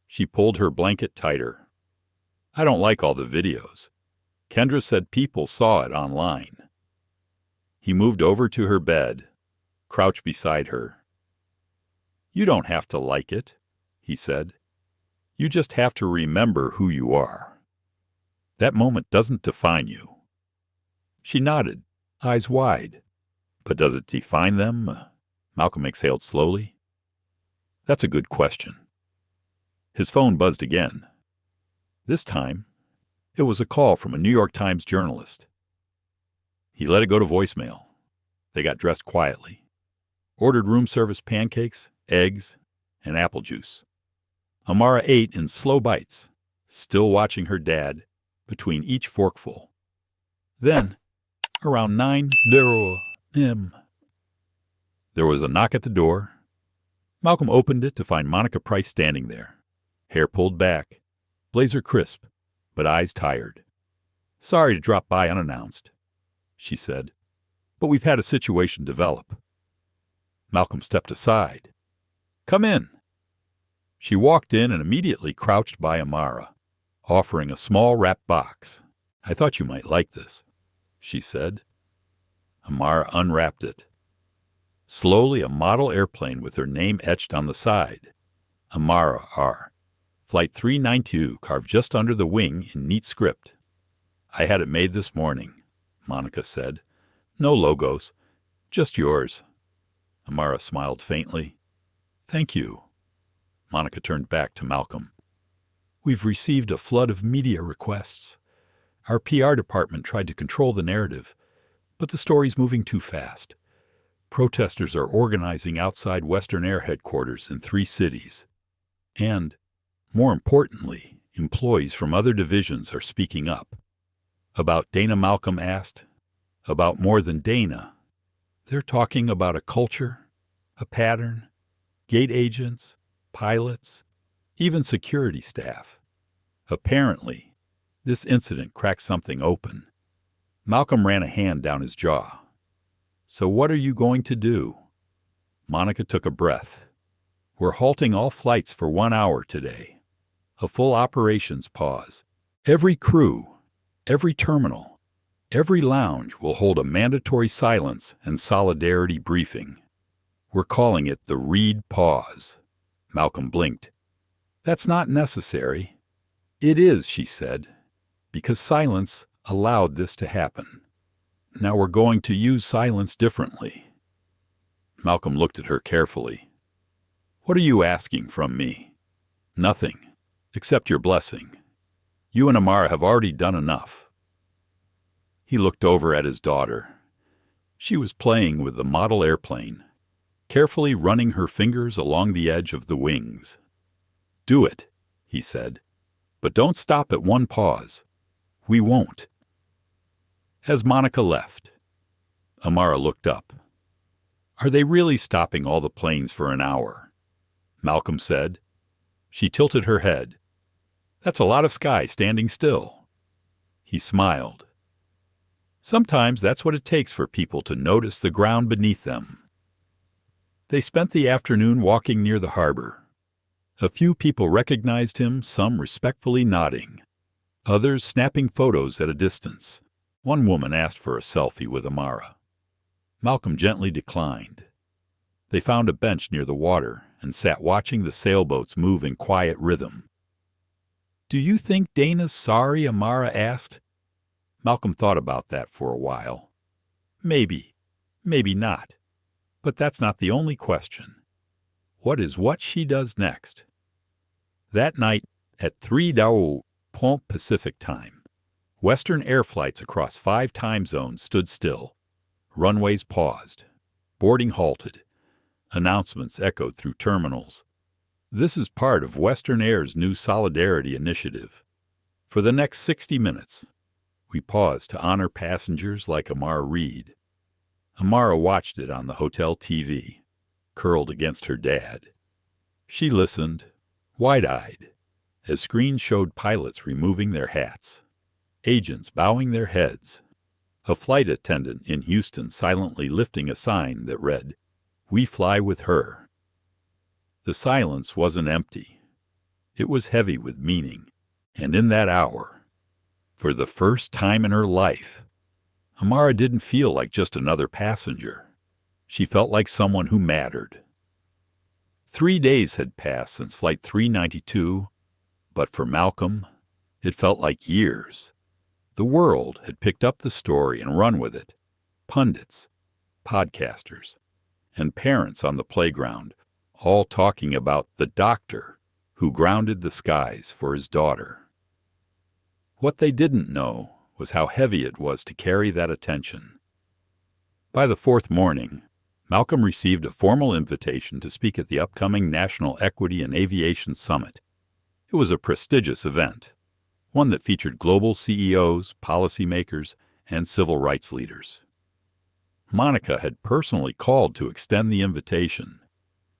She pulled her blanket tighter. "I don't like all the videos. Kendra said people saw it online." He moved over to her bed, crouched beside her. "You don't have to like it," he said. "You just have to remember who you are. That moment doesn't define you." She nodded, eyes wide. "But does it define them?" Malcolm exhaled slowly. "That's a good question." His phone buzzed again. This time, it was a call from a New York Times journalist. He let it go to voicemail. They got dressed quietly, ordered room service pancakes, eggs, and apple juice. Amara ate in slow bites, still watching her dad between each forkful. Then, around 9:00 m. There was a knock at the door. Malcolm opened it to find Monica Price standing there, hair pulled back, blazer crisp, but eyes tired. "Sorry to drop by unannounced," she said, "but we've had a situation develop." Malcolm stepped aside. "Come in." She walked in and immediately crouched by Amara, offering a small wrapped box. "I thought you might like this," she said. Amara unwrapped it. Slowly, a model airplane with her name etched on the side. Amara R. Flight 392 carved just under the wing in neat script. "I had it made this morning," Monica said. "No logos, just yours." Amara smiled faintly. "Thank you." Monica turned back to Malcolm. "We've received a flood of media requests. Our PR department tried to control the narrative, but the story's moving too fast. Protesters are organizing outside Western Air headquarters in 3 cities. And, more importantly, employees from other divisions are speaking up." "About Dana?" Malcolm asked. "About more than Dana. They're talking about a culture, a pattern, gate agents, pilots, even security staff. Apparently, this incident cracked something open." Malcolm ran a hand down his jaw. "So what are you going to do?" Monica took a breath. "We're halting all flights for 1 hour today. A full operations pause. Every crew, every terminal, every lounge will hold a mandatory silence and solidarity briefing. We're calling it the Reed Pause." Malcolm blinked. "That's not necessary." "It is," she said, "because silence allowed this to happen. Now we're going to use silence differently." Malcolm looked at her carefully. "What are you asking from me?" "Nothing, except your blessing." You and Amara have already done enough." He looked over at his daughter. She was playing with the model airplane, carefully running her fingers along the edge of the wings. "Do it," he said, "but don't stop at one pause. We won't." As Monica left, Amara looked up. "Are they really stopping all the planes for an hour?" Malcolm said. She tilted her head. "That's a lot of sky standing still." He smiled. "Sometimes that's what it takes for people to notice the ground beneath them." They spent the afternoon walking near the harbor. A few people recognized him, some respectfully nodding, others snapping photos at a distance. One woman asked for a selfie with Amara. Malcolm gently declined. They found a bench near the water and sat watching the sailboats move in quiet rhythm. "Do you think Dana's sorry?" Amara asked. Malcolm thought about that for a while. Maybe, maybe not. But that's not the only question. What is what she does next? That night, at 3:00 Pacific time, Western air flights across 5 time zones stood still. Runways paused. Boarding halted. Announcements echoed through terminals. This is part of Western Air's new Solidarity Initiative. For the next 60 minutes, we paused to honor passengers like Amara Reed. Amara watched it on the hotel TV, curled against her dad. She listened, wide-eyed, as screens showed pilots removing their hats, agents bowing their heads, a flight attendant in Houston silently lifting a sign that read, "We fly with her." The silence wasn't empty. It was heavy with meaning, and in that hour, for the first time in her life, Amara didn't feel like just another passenger. She felt like someone who mattered. 3 days had passed since Flight 392, but for Malcolm, it felt like years. The world had picked up the story and run with it. Pundits, podcasters, and parents on the playground, all talking about the doctor who grounded the skies for his daughter. What they didn't know was how heavy it was to carry that attention. By the 4th morning, Malcolm received a formal invitation to speak at the upcoming National Equity and Aviation Summit. It was a prestigious event, one that featured global CEOs, policymakers, and civil rights leaders. Monica had personally called to extend the invitation.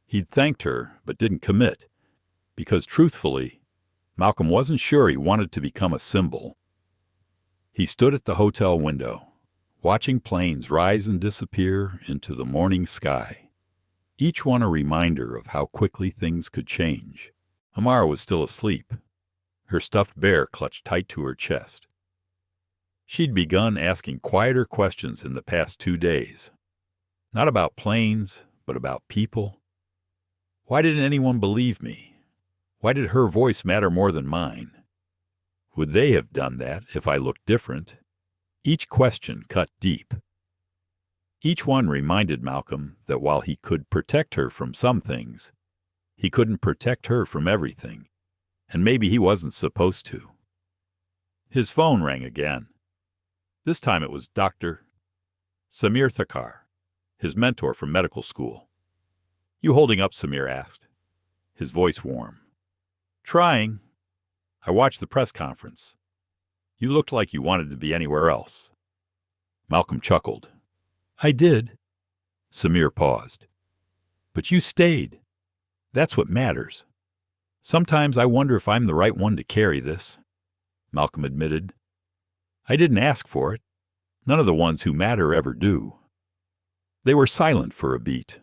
He'd thanked her, but didn't commit, because truthfully, Malcolm wasn't sure he wanted to become a symbol. He stood at the hotel window, watching planes rise and disappear into the morning sky, each one a reminder of how quickly things could change. Amara was still asleep, her stuffed bear clutched tight to her chest. She'd begun asking quieter questions in the past 2 days. Not about planes, but about people. Why didn't anyone believe me? Why did her voice matter more than mine? Would they have done that if I looked different? Each question cut deep. Each one reminded Malcolm that while he could protect her from some things, he couldn't protect her from everything, and maybe he wasn't supposed to. His phone rang again. This time it was Dr. Samir Thakkar, his mentor from medical school. "You holding up?" Samir asked, his voice warm. "Trying. I watched the press conference. You looked like you wanted to be anywhere else." Malcolm chuckled. "I did." Samir paused. "But you stayed. That's what matters. Sometimes I wonder if I'm the right one to carry this," Malcolm admitted. "I didn't ask for it. None of the ones who matter ever do." They were silent for a beat.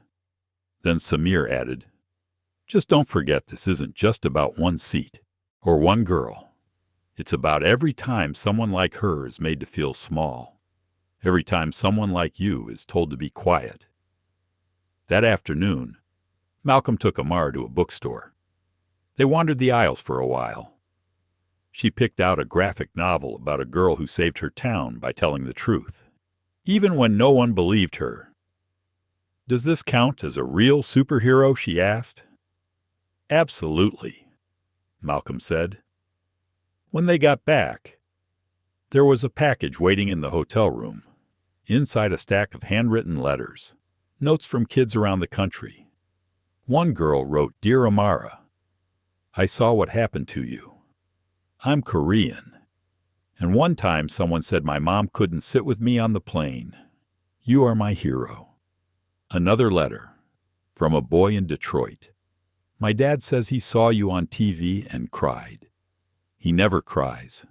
Then Samir added, "Just don't forget this isn't just about one seat or one girl. It's about every time someone like her is made to feel small, every time someone like you is told to be quiet." That afternoon, Malcolm took Amara to a bookstore. They wandered the aisles for a while. She picked out a graphic novel about a girl who saved her town by telling the truth, even when no one believed her. "Does this count as a real superhero?" she asked. "Absolutely," Malcolm said. When they got back, there was a package waiting in the hotel room. Inside a stack of handwritten letters, notes from kids around the country. One girl wrote, "Dear Amara, I saw what happened to you. I'm Korean. And one time someone said my mom couldn't sit with me on the plane. You are my hero." Another letter from a boy in Detroit. "My dad says he saw you on TV and cried. He never cries.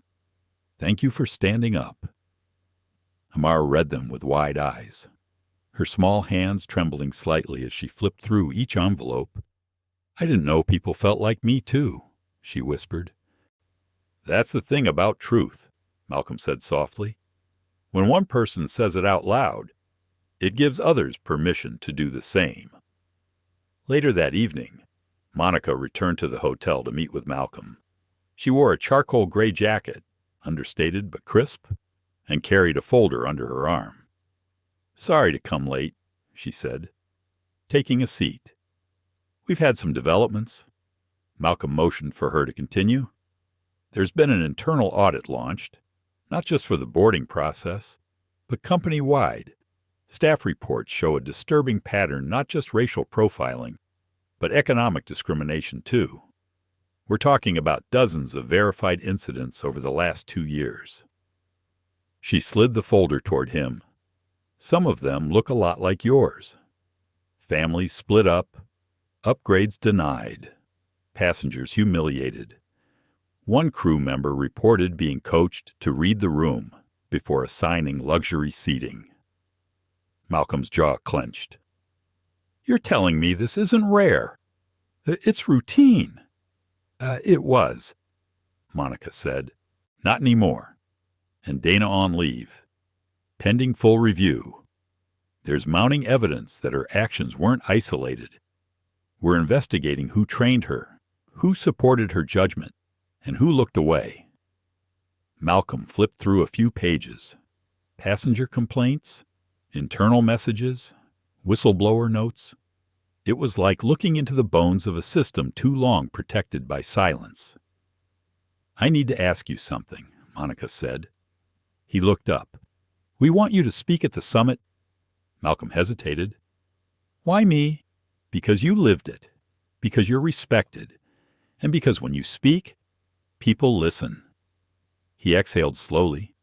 Thank you for standing up." Amara read them with wide eyes, her small hands trembling slightly as she flipped through each envelope. "I didn't know people felt like me, too," she whispered. "That's the thing about truth," Malcolm said softly. "When one person says it out loud, it gives others permission to do the same." Later that evening, Monica returned to the hotel to meet with Malcolm. She wore a charcoal gray jacket, understated but crisp, and carried a folder under her arm. "Sorry to come late," she said, taking a seat. "We've had some developments." Malcolm motioned for her to continue. "There's been an internal audit launched, not just for the boarding process, but company-wide. Staff reports show a disturbing pattern, not just racial profiling, but economic discrimination too. We're talking about dozens of verified incidents over the last 2 years. She slid the folder toward him. "Some of them look a lot like yours. Families split up, upgrades denied, passengers humiliated. One crew member reported being coached to read the room before assigning luxury seating." Malcolm's jaw clenched. "You're telling me this isn't rare? It's routine." It was," Monica said. "Not anymore. And Dana on leave. Pending full review. There's mounting evidence that her actions weren't isolated. We're investigating who trained her, who supported her judgment, and who looked away." Malcolm flipped through a few pages. Passenger complaints, internal messages, whistleblower notes. It was like looking into the bones of a system too long protected by silence. "I need to ask you something," Monica said. He looked up. "We want you to speak at the summit." Malcolm hesitated. "Why me?" "Because you lived it, because you're respected, and because when you speak, people listen." He exhaled slowly.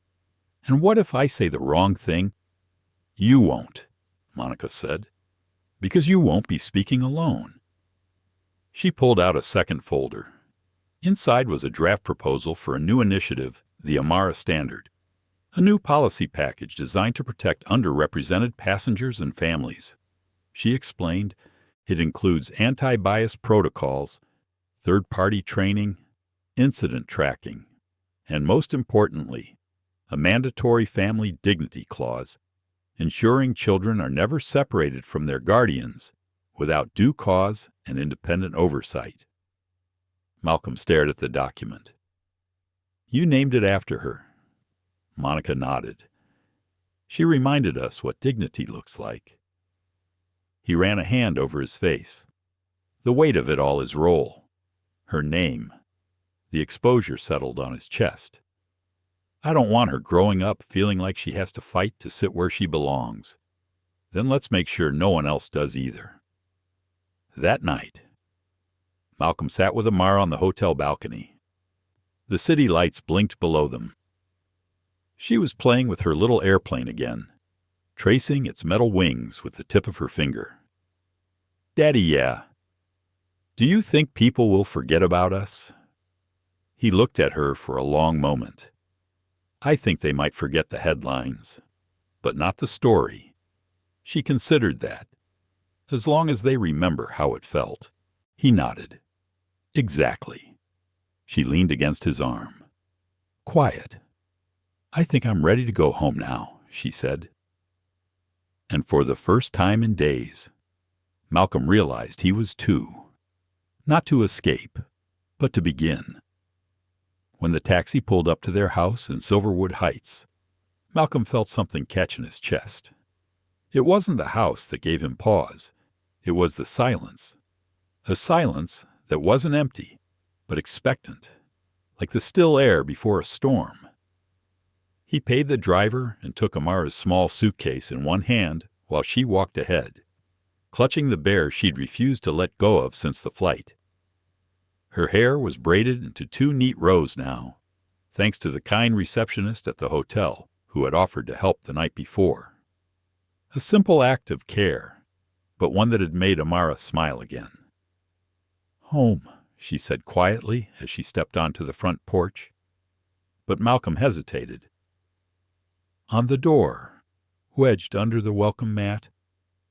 "And what if I say the wrong thing?" "You won't," Monica said, "because you won't be speaking alone." She pulled out a second folder. Inside was a draft proposal for a new initiative, the Amara Standard, a new policy package designed to protect underrepresented passengers and families. She explained it includes anti-bias protocols, third-party training, incident tracking, and most importantly, a mandatory family dignity clause, ensuring children are never separated from their guardians without due cause and independent oversight. Malcolm stared at the document. "You named it after her." Monica nodded. "She reminded us what dignity looks like." He ran a hand over his face. The weight of it all his role. Her name. The exposure settled on his chest. "I don't want her growing up feeling like she has to fight to sit where she belongs. Then let's make sure no one else does either." That night, Malcolm sat with Amara on the hotel balcony. The city lights blinked below them. She was playing with her little airplane again, tracing its metal wings with the tip of her finger. "Daddy, yeah. Do you think people will forget about us?" He looked at her for a long moment. "I think they might forget the headlines, but not the story." She considered that. "As long as they remember how it felt." He nodded. "Exactly." She leaned against his arm. "Quiet. I think I'm ready to go home now," she said. And for the first time in days, Malcolm realized he was too. Not to escape, but to begin. When the taxi pulled up to their house in Silverwood Heights, Malcolm felt something catch in his chest. It wasn't the house that gave him pause. It was the silence. A silence that wasn't empty, but expectant, like the still air before a storm. He paid the driver and took Amara's small suitcase in one hand while she walked ahead, clutching the bear she'd refused to let go of since the flight. Her hair was braided into 2 neat rows now, thanks to the kind receptionist at the hotel who had offered to help the night before. A simple act of care, but one that had made Amara smile again. "Home," she said quietly as she stepped onto the front porch. But Malcolm hesitated. On the door, wedged under the welcome mat,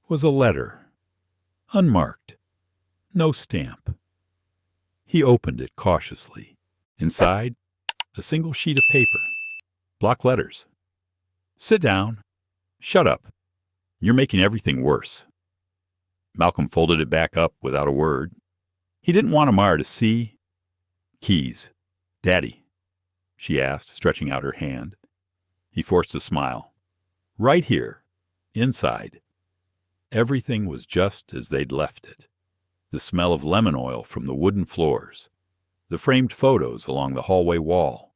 was a letter, unmarked, no stamp. He opened it cautiously. Inside, a single sheet of paper, block letters. "Sit down. Shut up. You're making everything worse." Malcolm folded it back up without a word. He didn't want Amara to see. "Keys. Daddy?" she asked, stretching out her hand. He forced a smile. "Right here. Inside." Everything was just as they'd left it. The smell of lemon oil from the wooden floors, the framed photos along the hallway wall,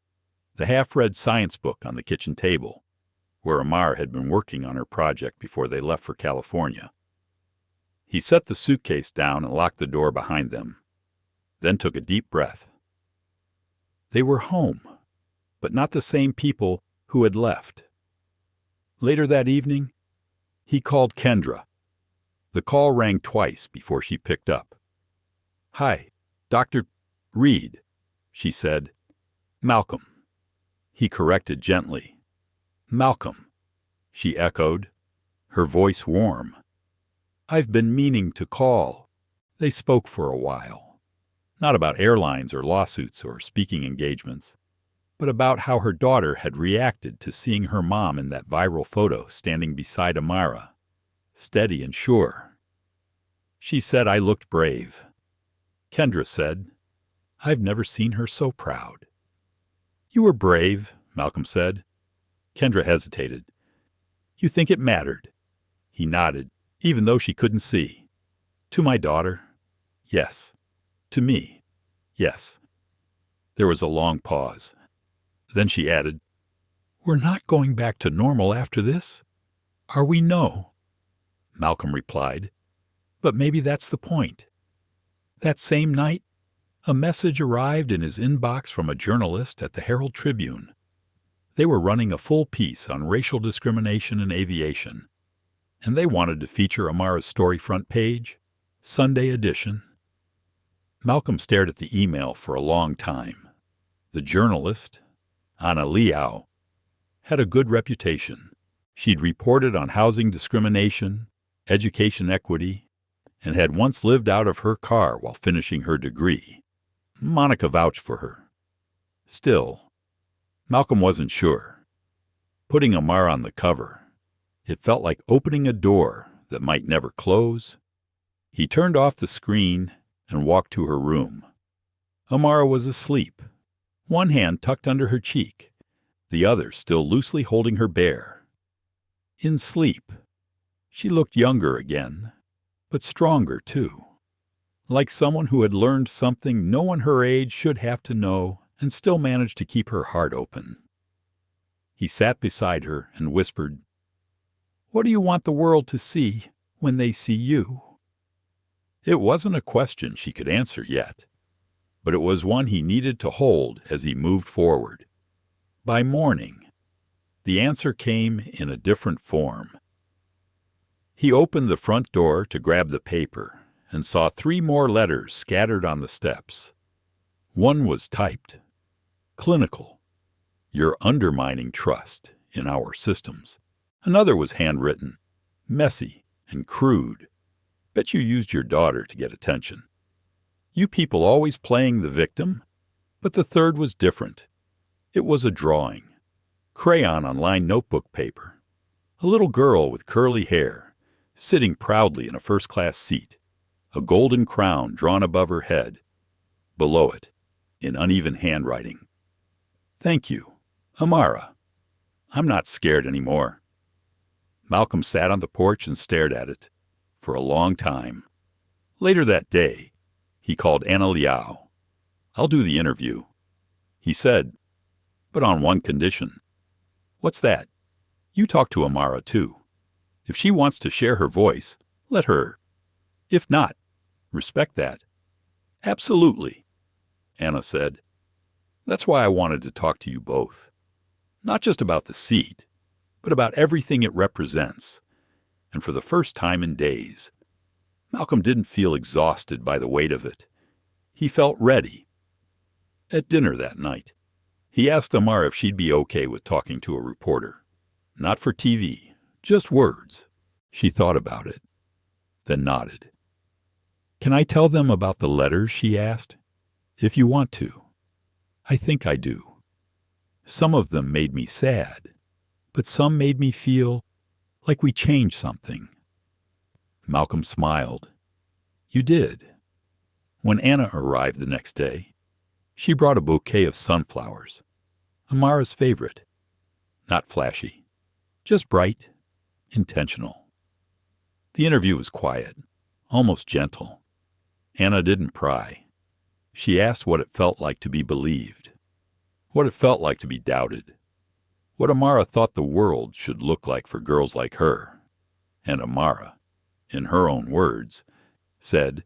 the half-read science book on the kitchen table, where Amara had been working on her project before they left for California. He set the suitcase down and locked the door behind them, then took a deep breath. They were home, but not the same people who had left. Later that evening, he called Kendra. The call rang twice before she picked up. "Hi, Dr. Reed," she said. "Malcolm." He corrected gently. "Malcolm," she echoed, her voice warm. "I've been meaning to call." They spoke for a while. Not about airlines or lawsuits or speaking engagements, but about how her daughter had reacted to seeing her mom in that viral photo standing beside Amara, steady and sure. She said I looked brave. Kendra said, "I've never seen her so proud." "You were brave," Malcolm said. Kendra hesitated. "You think it mattered?" He nodded, even though she couldn't see. "To my daughter? Yes. To me? Yes." There was a long pause. Then she added, "We're not going back to normal after this? Are we?" "No," Malcolm replied. "But maybe that's the point." That same night, a message arrived in his inbox from a journalist at the Herald Tribune. They were running a full piece on racial discrimination in aviation, and they wanted to feature Amara's story front page, Sunday edition. Malcolm stared at the email for a long time. The journalist, Anna Liao, had a good reputation. She'd reported on housing discrimination, education equity, and had once lived out of her car while finishing her degree. Monica vouched for her. Still, Malcolm wasn't sure. Putting Amara on the cover, it felt like opening a door that might never close. He turned off the screen and walked to her room. Amara was asleep, one hand tucked under her cheek, the other still loosely holding her bear. In sleep, she looked younger again, but stronger too, like someone who had learned something no one her age should have to know and still managed to keep her heart open. He sat beside her and whispered, "What do you want the world to see when they see you?" It wasn't a question she could answer yet, but it was one he needed to hold as he moved forward. By morning, the answer came in a different form. He opened the front door to grab the paper and saw 3 more letters scattered on the steps. One was typed, "Clinical. You're undermining trust in our systems." Another was handwritten, messy and crude. "Bet you used your daughter to get attention. You people always playing the victim." But the third was different. It was a drawing, crayon on lined notebook paper. A little girl with curly hair, sitting proudly in a first-class seat, a golden crown drawn above her head. Below it, in uneven handwriting, "Thank you, Amara. I'm not scared anymore." Malcolm sat on the porch and stared at it for a long time. Later that day, he called Anna Liao. "I'll do the interview." He said, "But on one condition." "What's that?" "You talk to Amara, too. If she wants to share her voice, let her. If not, respect that." "Absolutely," Anna said. "That's why I wanted to talk to you both. Not just about the seat, but about everything it represents. And for the first time in days, Malcolm didn't feel exhausted by the weight of it. He felt ready. At dinner that night, he asked Amara if she'd be okay with talking to a reporter. Not for TV, just words. She thought about it, then nodded. "Can I tell them about the letters?" she asked. "If you want to." "I think I do. Some of them made me sad, but some made me feel like we changed something." Malcolm smiled. "You did." When Anna arrived the next day, she brought a bouquet of sunflowers, Amara's favorite. Not flashy, just bright, intentional. The interview was quiet, almost gentle. Anna didn't pry. She asked what it felt like to be believed, what it felt like to be doubted, what Amara thought the world should look like for girls like her. And Amara, in her own words, said,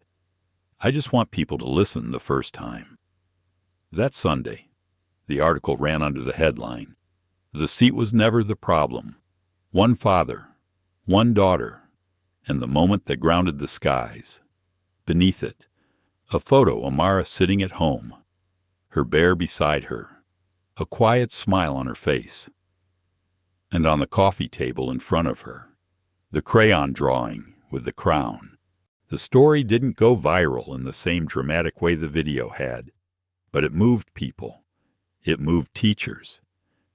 "I just want people to listen the first time." That Sunday, the article ran under the headline, "The seat was never the problem. One father, one daughter, and the moment that grounded the skies." Beneath it, a photo Amara sitting at home, her bear beside her, a quiet smile on her face. And on the coffee table in front of her, the crayon drawing with the crown. The story didn't go viral in the same dramatic way the video had, but it moved people. It moved teachers,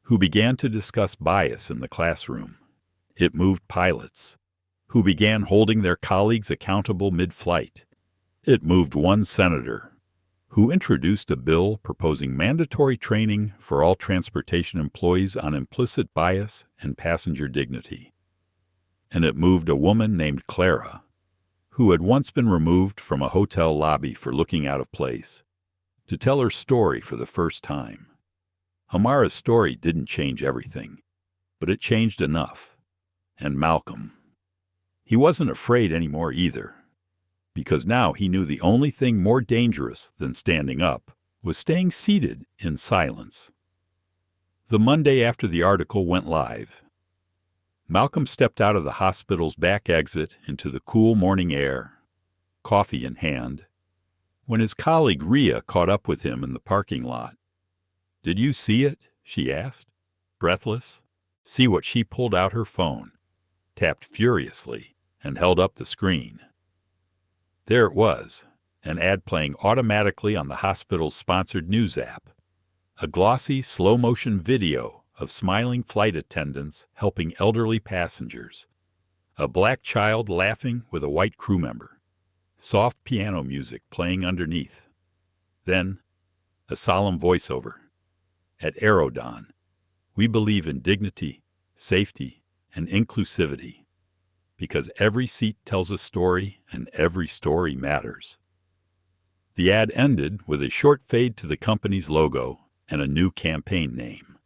who began to discuss bias in the classroom. It moved pilots, who began holding their colleagues accountable mid-flight. It moved one senator, who introduced a bill proposing mandatory training for all transportation employees on implicit bias and passenger dignity. And it moved a woman named Clara, who had once been removed from a hotel lobby for looking out of place, to tell her story for the first time. Amara's story didn't change everything, but it changed enough. And Malcolm, he wasn't afraid anymore either, because now he knew the only thing more dangerous than standing up was staying seated in silence. The Monday after the article went live, Malcolm stepped out of the hospital's back exit into the cool morning air, coffee in hand, when his colleague Rhea caught up with him in the parking lot. "Did you see it?" she asked, breathless. See what she pulled out her phone, tapped furiously, and held up the screen. There it was, an ad playing automatically on the hospital's sponsored news app. A glossy, slow-motion video of smiling flight attendants helping elderly passengers. A black child laughing with a white crew member. Soft piano music playing underneath. Then, a solemn voiceover. At Aerodon, we believe in dignity, safety, and inclusivity. Because every seat tells a story and every story matters. The ad ended with a short fade to the company's logo and a new campaign name.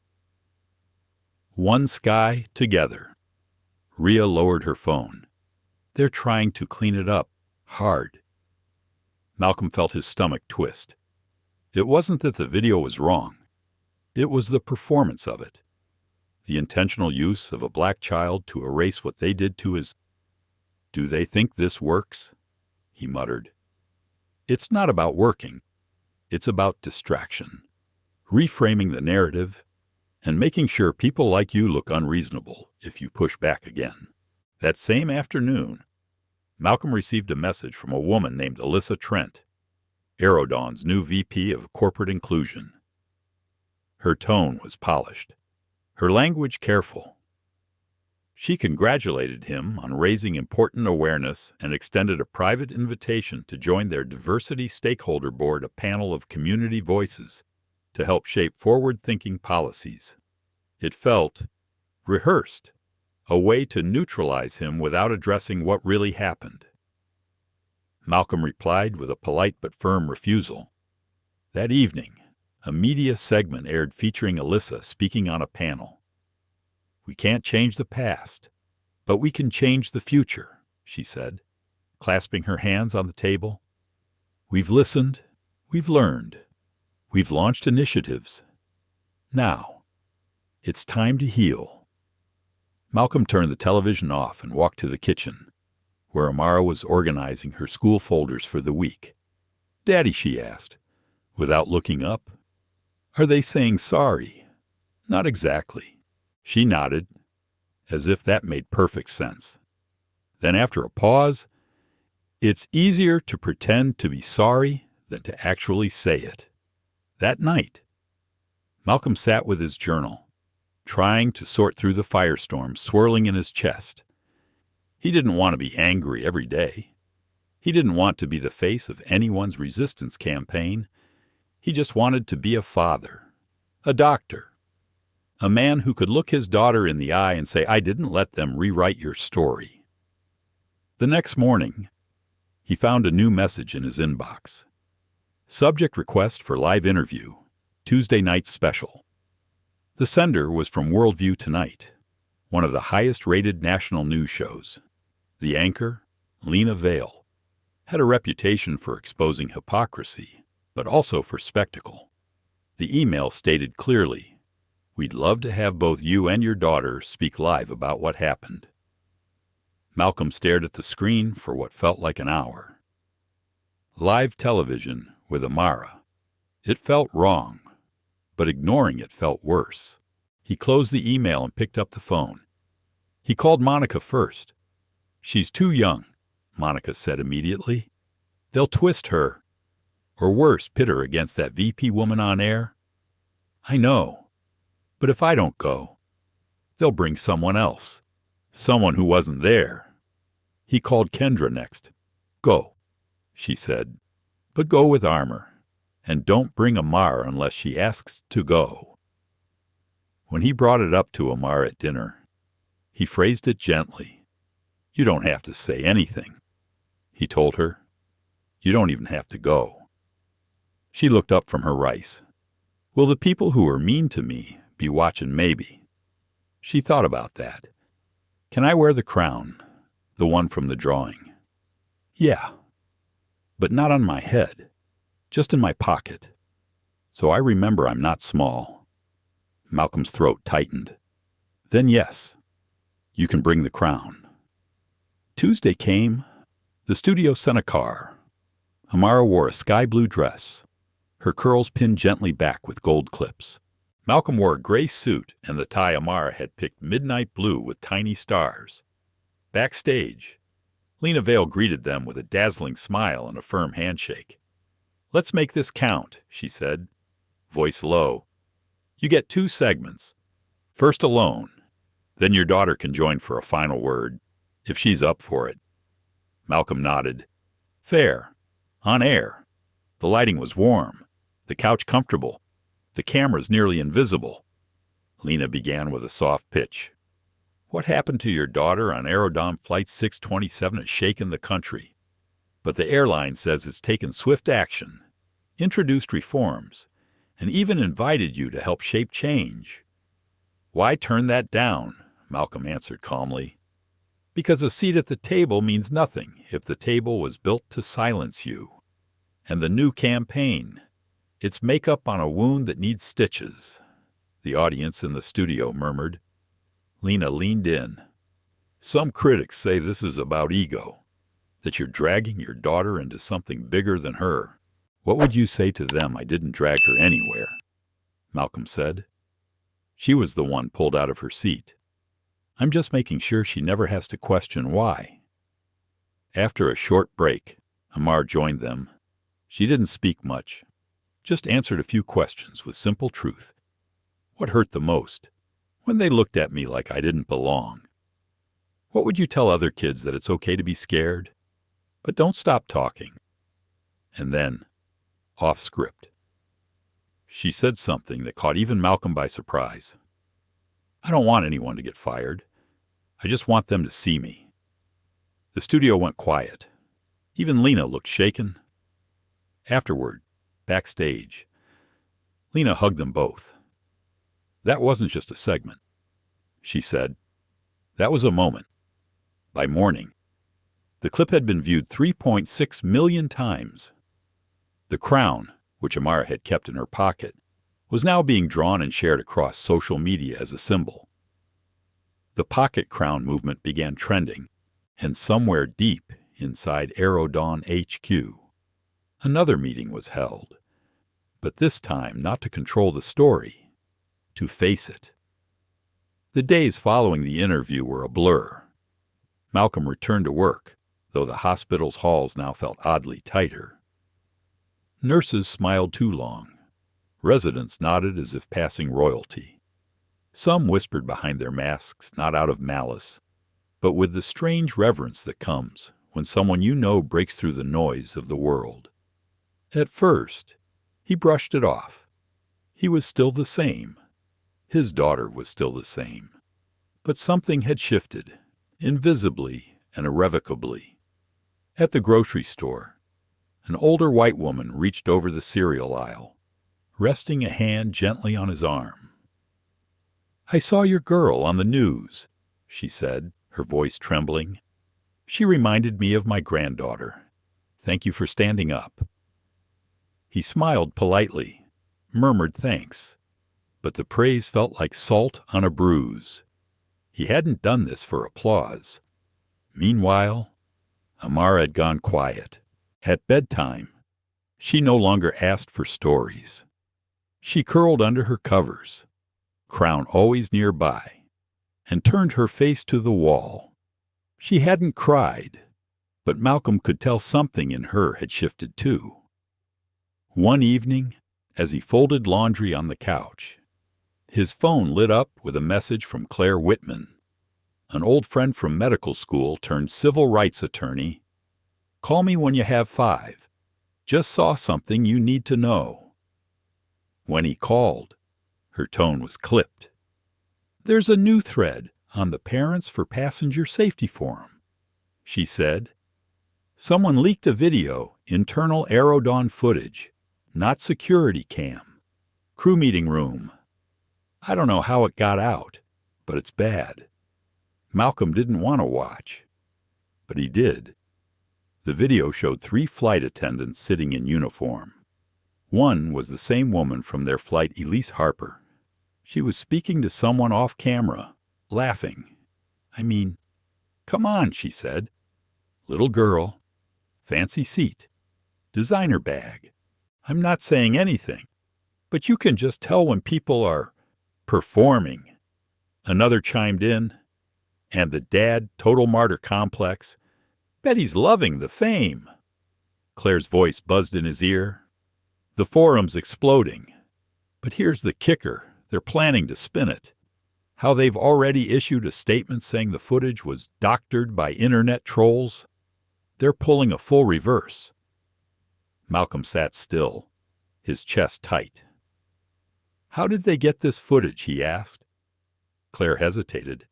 One Sky Together. Rhea lowered her phone. "They're trying to clean it up, hard." Malcolm felt his stomach twist. It wasn't that the video was wrong. It was the performance of it. The intentional use of a black child to erase what they did to his... "Do they think this works?" he muttered. "It's not about working. It's about distraction, reframing the narrative, and making sure people like you look unreasonable if you push back again." That same afternoon, Malcolm received a message from a woman named Alyssa Trent, Aerodon's new VP of Corporate Inclusion. Her tone was polished, her language careful. She congratulated him on raising important awareness and extended a private invitation to join their diversity stakeholder board, a panel of community voices, to help shape forward-thinking policies. It felt rehearsed, a way to neutralize him without addressing what really happened. Malcolm replied with a polite but firm refusal. That evening, A media segment aired featuring Alyssa speaking on a panel. "We can't change the past, but we can change the future," she said, clasping her hands on the table. "We've listened, we've learned, we've launched initiatives. Now, it's time to heal." Malcolm turned the television off and walked to the kitchen, where Amara was organizing her school folders for the week. "Daddy," she asked, without looking up, "are they saying sorry?" "Not exactly." She nodded, as if that made perfect sense. Then after a pause, "It's easier to pretend to be sorry than to actually say it." That night, Malcolm sat with his journal, trying to sort through the firestorm swirling in his chest. He didn't want to be angry every day. He didn't want to be the face of anyone's resistance campaign. He just wanted to be a father, a doctor, a man who could look his daughter in the eye and say, "I didn't let them rewrite your story." The next morning, he found a new message in his inbox. Subject request for live interview, Tuesday night special. The sender was from Worldview Tonight, one of the highest-rated national news shows. The anchor, Lena Vale, had a reputation for exposing hypocrisy, but also for spectacle. The email stated clearly, "We'd love to have both you and your daughter speak live about what happened." Malcolm stared at the screen for what felt like an hour. Live television with Amara. It felt wrong, but ignoring it felt worse. He closed the email and picked up the phone. He called Monica first. "She's too young," Monica said immediately. "They'll twist her, or worse, pit her against that VP woman on air." "I know, but if I don't go, they'll bring someone else, someone who wasn't there." He called Kendra next. "Go," she said, "but go with armor, and don't bring Amara unless she asks to go." When he brought it up to Amara at dinner, he phrased it gently. "You don't have to say anything," he told her. "You don't even have to go." She looked up from her rice. "Will the people who are mean to me be watching maybe?" She thought about that. "Can I wear the crown, the one from the drawing?" "Yeah, but not on my head, just in my pocket, so I remember I'm not small." Malcolm's throat tightened. "Then yes, you can bring the crown." Tuesday came. The studio sent a car. Amara wore a sky-blue dress, her curls pinned gently back with gold clips. Malcolm wore a gray suit and the tie Amara had picked midnight blue with tiny stars. Backstage, Lena Vale greeted them with a dazzling smile and a firm handshake. "Let's make this count," she said, voice low. "You get 2 segments. First alone, then your daughter can join for a final word, if she's up for it." Malcolm nodded. "Fair. On air. The lighting was warm, the couch comfortable, the cameras nearly invisible." Lena began with a soft pitch. "What happened to your daughter on Aerodom Flight 627 has shaken the country. But the airline says it's taken swift action, introduced reforms, and even invited you to help shape change." "Why turn that down?" Malcolm answered calmly. "Because a seat at the table means nothing if the table was built to silence you. And the new campaign, it's makeup on a wound that needs stitches," the audience in the studio murmured. Lena leaned in. "Some critics say this is about ego, that you're dragging your daughter into something bigger than her." "What would you say to them? I didn't drag her anywhere," Malcolm said. "She was the one pulled out of her seat. I'm just making sure she never has to question why." After a short break, Amara joined them. She didn't speak much, just answered a few questions with simple truth. "What hurt the most? When they looked at me like I didn't belong. What would you tell other kids, that it's okay to be scared? But don't stop talking." And then, off script, she said something that caught even Malcolm by surprise. "I don't want anyone to get fired. I just want them to see me." The studio went quiet. Even Lena looked shaken. Afterward, backstage, Lena hugged them both. That wasn't just a segment, she said. That was a moment. By morning, the clip had been viewed 3.6 million times. The crown, which Amara had kept in her pocket, was now being drawn and shared across social media as a symbol. The pocket crown movement began trending, and somewhere deep inside Aerodon HQ, another meeting was held, but this time not to control the story, to face it. The days following the interview were a blur. Malcolm returned to work, though the hospital's halls now felt oddly tighter. Nurses smiled too long. Residents nodded as if passing royalty. Some whispered behind their masks, not out of malice, but with the strange reverence that comes when someone you know breaks through the noise of the world. At first, he brushed it off. He was still the same. His daughter was still the same. But something had shifted, invisibly and irrevocably. At the grocery store, an older white woman reached over the cereal aisle, resting a hand gently on his arm. "I saw your girl on the news," she said, her voice trembling. "She reminded me of my granddaughter. Thank you for standing up." He smiled politely, murmured thanks, but the praise felt like salt on a bruise. He hadn't done this for applause. Meanwhile, Amara had gone quiet. At bedtime, she no longer asked for stories. She curled under her covers, crown always nearby, and turned her face to the wall. She hadn't cried, but Malcolm could tell something in her had shifted too. One evening, as he folded laundry on the couch, his phone lit up with a message from Claire Whitman, an old friend from medical school turned civil rights attorney. "Call me when you have 5. Just saw something you need to know." When he called, her tone was clipped. "There's a new thread on the Parents for Passenger Safety Forum," she said. "Someone leaked a video, internal Aerodon footage, not security cam. Crew meeting room. I don't know how it got out, but it's bad." Malcolm didn't want to watch, but he did. The video showed 3 flight attendants sitting in uniform. One was the same woman from their flight, Elise Harper. She was speaking to someone off camera, laughing. "Come on," she said. "Little girl, fancy seat, designer bag. I'm not saying anything, but you can just tell when people are performing." Another chimed in, "And the dad, total martyr complex. Bet he's loving the fame." Claire's voice buzzed in his ear. "The forum's exploding. But here's the kicker. They're planning to spin it. How they've already issued a statement saying the footage was doctored by internet trolls. They're pulling a full reverse." Malcolm sat still, his chest tight. "How did they get this footage?" he asked. Claire hesitated.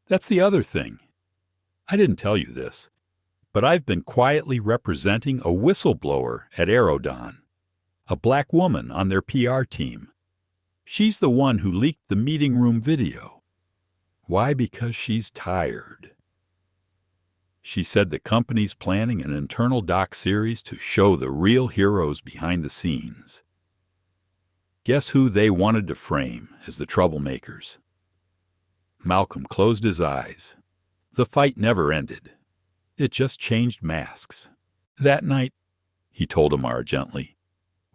"That's the other thing. I didn't tell you this, but I've been quietly representing a whistleblower at Aerodon, a black woman on their PR team. She's the one who leaked the meeting room video. Why? Because she's tired. She said the company's planning an internal doc series to show the real heroes behind the scenes. Guess who they wanted to frame as the troublemakers?" Malcolm closed his eyes. The fight never ended. It just changed masks. That night, he told Amara gently,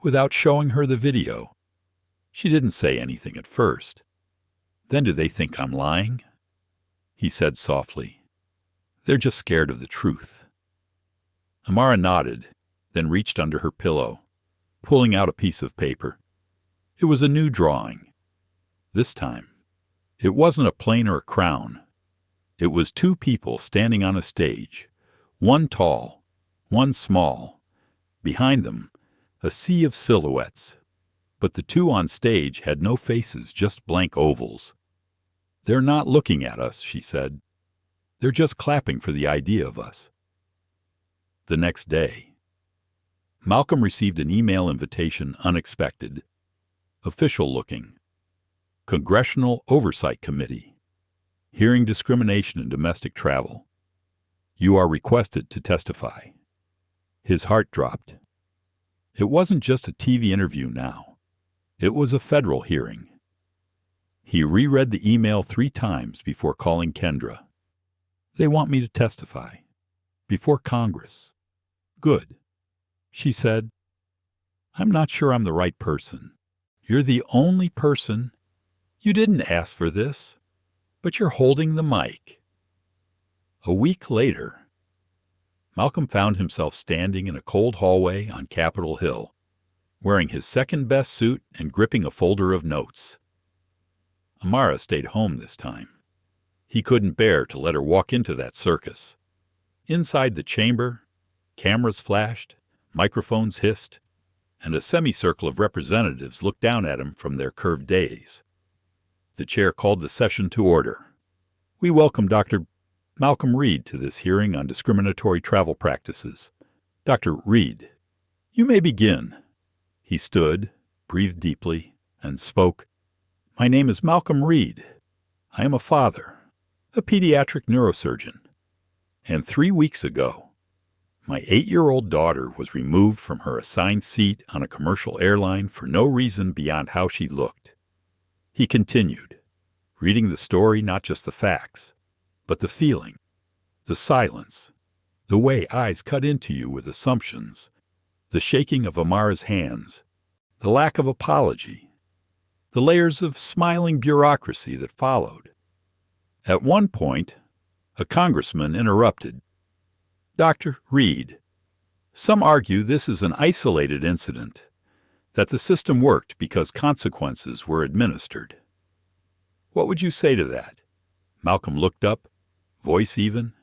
without showing her the video. She didn't say anything at first. "Then do they think I'm lying?" He said softly, "They're just scared of the truth." Amara nodded, then reached under her pillow, pulling out a piece of paper. It was a new drawing. This time, it wasn't a plane or a crown. It was 2 people standing on a stage, one tall, one small. Behind them, a sea of silhouettes. But the 2 on stage had no faces, just blank ovals. "They're not looking at us," she said. "They're just clapping for the idea of us." The next day, Malcolm received an email invitation unexpected. official-looking. Congressional Oversight Committee. Hearing discrimination in domestic travel. You are requested to testify. His heart dropped. It wasn't just a TV interview now. It was a federal hearing. He reread the email 3 times before calling Kendra. They want me to testify. Before Congress. Good. She said, I'm not sure I'm the right person. You're the only person. You didn't ask for this, but you're holding the mic. A week later, Malcolm found himself standing in a cold hallway on Capitol Hill, wearing his second-best suit and gripping a folder of notes. Amara stayed home this time. He couldn't bear to let her walk into that circus. Inside the chamber, cameras flashed, microphones hissed, and a semicircle of representatives looked down at him from their curved dais. The chair called the session to order. We welcome Dr. Malcolm Reed to this hearing on discriminatory travel practices. Dr. Reed, you may begin. He stood, breathed deeply, and spoke. My name is Malcolm Reed. I am a father, a pediatric neurosurgeon. And 3 weeks ago, my 8-year-old daughter was removed from her assigned seat on a commercial airline for no reason beyond how she looked. He continued, reading the story, not just the facts, but the feeling, the silence, the way eyes cut into you with assumptions, the shaking of Amara's hands, the lack of apology, the layers of smiling bureaucracy that followed. At one point, a congressman interrupted. Dr. Reed, some argue this is an isolated incident, that the system worked because consequences were administered. What would you say to that? Malcolm looked up, voice even.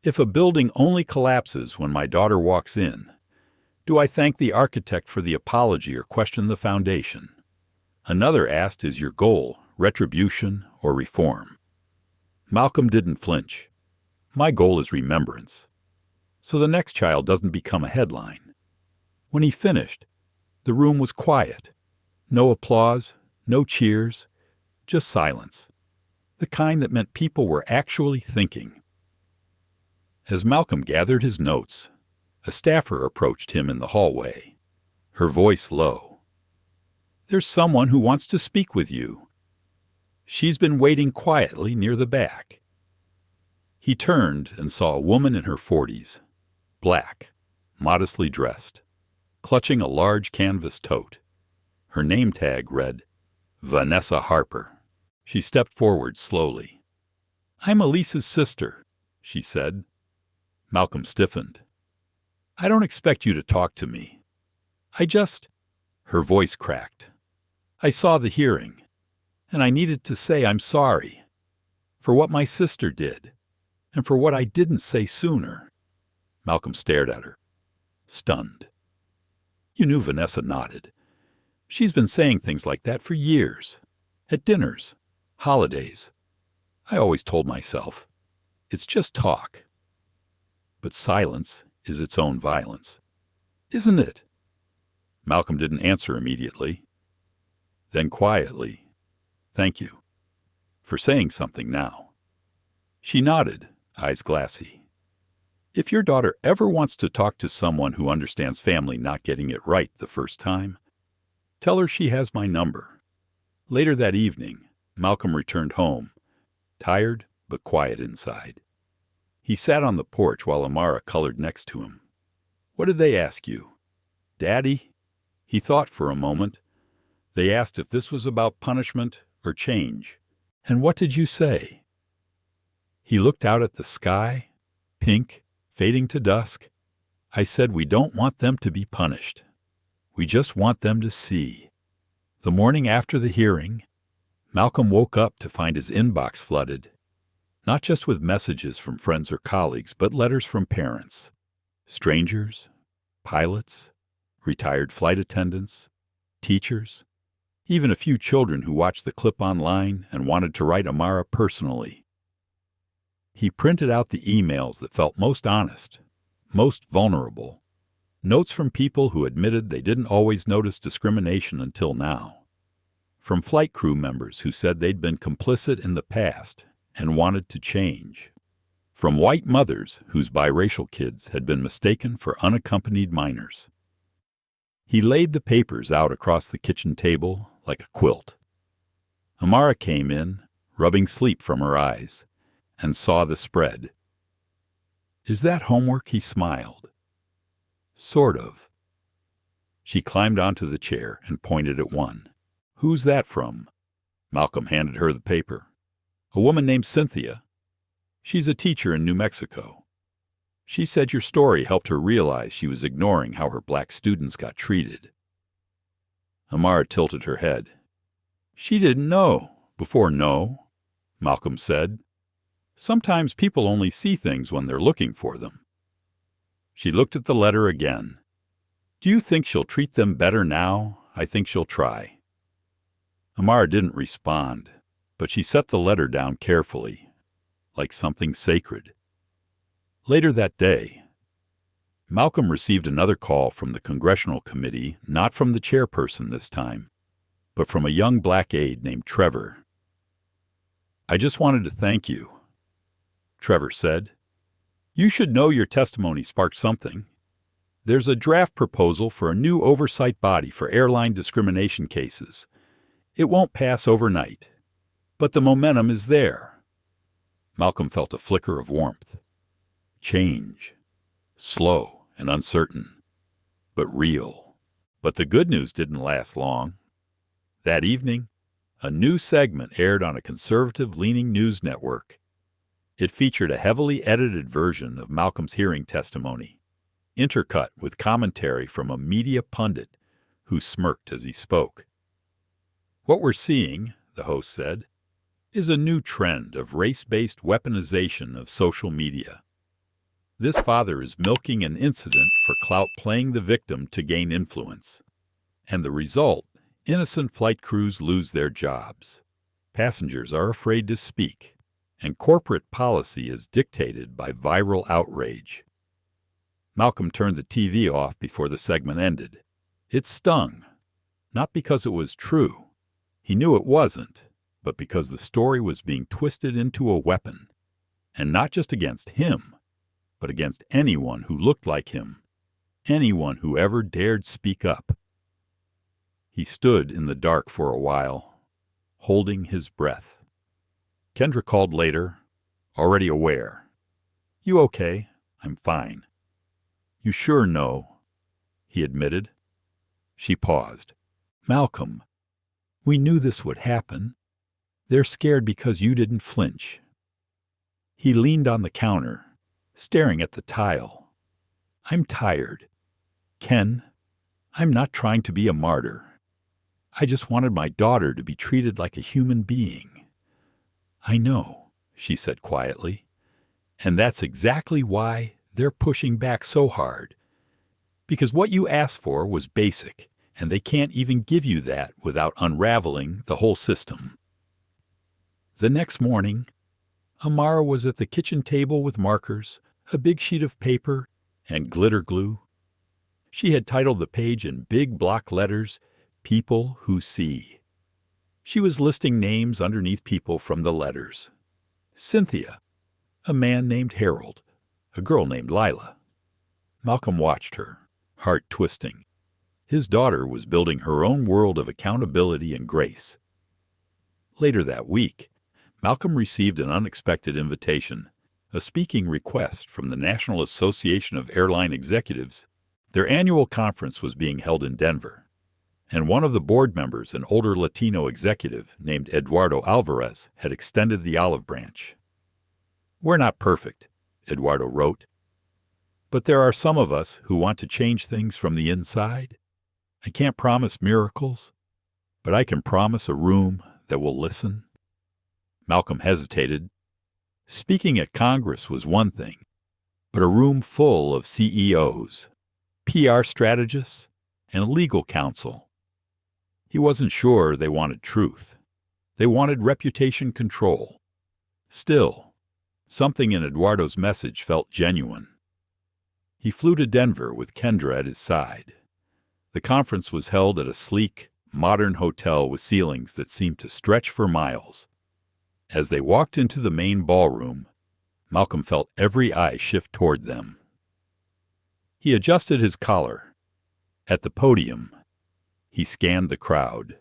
If a building only collapses when my daughter walks in, do I thank the architect for the apology or question the foundation? Another asked, is your goal retribution or reform? Malcolm didn't flinch. My goal is remembrance, so the next child doesn't become a headline. When he finished, the room was quiet. No applause, no cheers, just silence. The kind that meant people were actually thinking. As Malcolm gathered his notes, a staffer approached him in the hallway, her voice low. There's someone who wants to speak with you. She's been waiting quietly near the back. He turned and saw a woman in her 40s, black, modestly dressed, clutching a large canvas tote. Her name tag read, Vanessa Harper. She stepped forward slowly. I'm Elise's sister, she said. Malcolm stiffened. I don't expect you to talk to me. Her voice cracked. I saw the hearing, and I needed to say I'm sorry for what my sister did and for what I didn't say sooner. Malcolm stared at her, stunned. You knew Vanessa nodded. She's been saying things like that for years, at dinners, holidays. I always told myself, it's just talk. But silence is its own violence, isn't it? Malcolm didn't answer immediately. Then quietly, thank you for saying something now. She nodded, eyes glassy. If your daughter ever wants to talk to someone who understands family not getting it right the first time, tell her she has my number. Later that evening, Malcolm returned home, tired but quiet inside. He sat on the porch while Amara colored next to him. What did they ask you? Daddy? He thought for a moment. They asked if this was about punishment or change. And what did you say? He looked out at the sky, pink, fading to dusk. I said we don't want them to be punished. We just want them to see. The morning after the hearing, Malcolm woke up to find his inbox flooded, not just with messages from friends or colleagues, but letters from parents, strangers, pilots, retired flight attendants, teachers, even a few children who watched the clip online and wanted to write Amara personally. He printed out the emails that felt most honest, most vulnerable, notes from people who admitted they didn't always notice discrimination until now. from flight crew members who said they'd been complicit in the past and wanted to change, from white mothers whose biracial kids had been mistaken for unaccompanied minors. He laid the papers out across the kitchen table like a quilt. Amara came in, rubbing sleep from her eyes, and saw the spread. "Is that homework?" he smiled. "Sort of." She climbed onto the chair and pointed at one. "Who's that from?" Malcolm handed her the paper. "A woman named Cynthia. She's a teacher in New Mexico. She said your story helped her realize she was ignoring how her black students got treated." Amara tilted her head. "She didn't know before no," Malcolm said. "Sometimes people only see things when they're looking for them." She looked at the letter again. "Do you think she'll treat them better now? I think she'll try." Amara didn't respond, but she set the letter down carefully, like something sacred. Later that day, Malcolm received another call from the congressional committee, not from the chairperson this time, but from a young black aide named Trevor. "I just wanted to thank you," Trevor said. "You should know your testimony sparked something. There's a draft proposal for a new oversight body for airline discrimination cases. It won't pass overnight, but the momentum is there." Malcolm felt a flicker of warmth. Change. Slow and uncertain, but real. But the good news didn't last long. That evening, a new segment aired on a conservative-leaning news network. It featured a heavily edited version of Malcolm's hearing testimony, intercut with commentary from a media pundit who smirked as he spoke. "What we're seeing," the host said, "is a new trend of race-based weaponization of social media. This father is milking an incident for clout, playing the victim to gain influence. And the result, innocent flight crews lose their jobs. Passengers are afraid to speak, and corporate policy is dictated by viral outrage." Malcolm turned the TV off before the segment ended. It stung, not because it was true. He knew it wasn't, but because the story was being twisted into a weapon, and not just against him, but against anyone who looked like him, anyone who ever dared speak up. He stood in the dark for a while, holding his breath. Kendra called later, already aware. "You okay?" "I'm fine." "You sure know," he admitted. She paused. "Malcolm, we knew this would happen. They're scared because you didn't flinch." He leaned on the counter, staring at the tile. "I'm tired. Ken, I'm not trying to be a martyr. I just wanted my daughter to be treated like a human being." "I know," she said quietly. "And that's exactly why they're pushing back so hard. Because what you asked for was basic, and they can't even give you that without unraveling the whole system." The next morning, Amara was at the kitchen table with markers, a big sheet of paper, and glitter glue. She had titled the page in big block letters, "People Who See." She was listing names underneath people from the letters. Cynthia, a man named Harold, a girl named Lila. Malcolm watched her, heart twisting. His daughter was building her own world of accountability and grace. Later that week, Malcolm received an unexpected invitation, a speaking request from the National Association of Airline Executives. Their annual conference was being held in Denver, and one of the board members, an older Latino executive named Eduardo Alvarez, had extended the olive branch. "We're not perfect," Eduardo wrote, "but there are some of us who want to change things from the inside. I can't promise miracles, but I can promise a room that will listen." Malcolm hesitated. Speaking at Congress was one thing, but a room full of CEOs, PR strategists, and legal counsel. He wasn't sure they wanted truth. They wanted reputation control. Still, something in Eduardo's message felt genuine. He flew to Denver with Kendra at his side. The conference was held at a sleek, modern hotel with ceilings that seemed to stretch for miles. As they walked into the main ballroom, Malcolm felt every eye shift toward them. He adjusted his collar. At the podium, he scanned the crowd.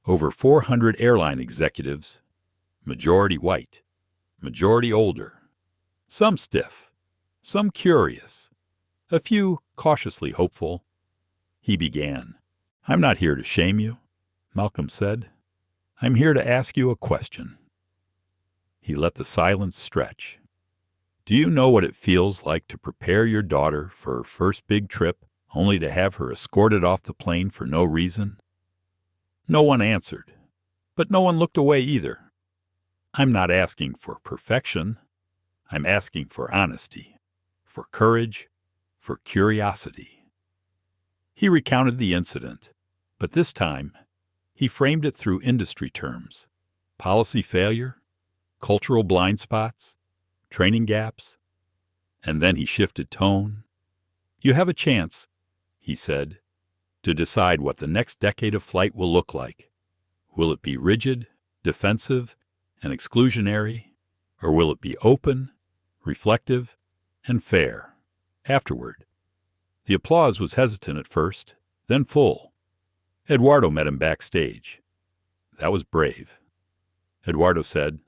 Over 400 airline executives, majority white, majority older, some stiff, some curious, a few cautiously hopeful. He began. "I'm not here to shame you," Malcolm said. "I'm here to ask you a question." He let the silence stretch. "Do you know what it feels like to prepare your daughter for her first big trip, only to have her escorted off the plane for no reason?" No one answered, but no one looked away either. "I'm not asking for perfection. I'm asking for honesty, for courage, for curiosity." He recounted the incident, but this time he framed it through industry terms: policy failure, cultural blind spots, training gaps. And then he shifted tone. "You have a chance," he said, "to decide what the next decade of flight will look like. Will it be rigid, defensive, and exclusionary, or will it be open, reflective, and fair afterward?" The applause was hesitant at first, then full. Eduardo met him backstage. That was brave. Eduardo said,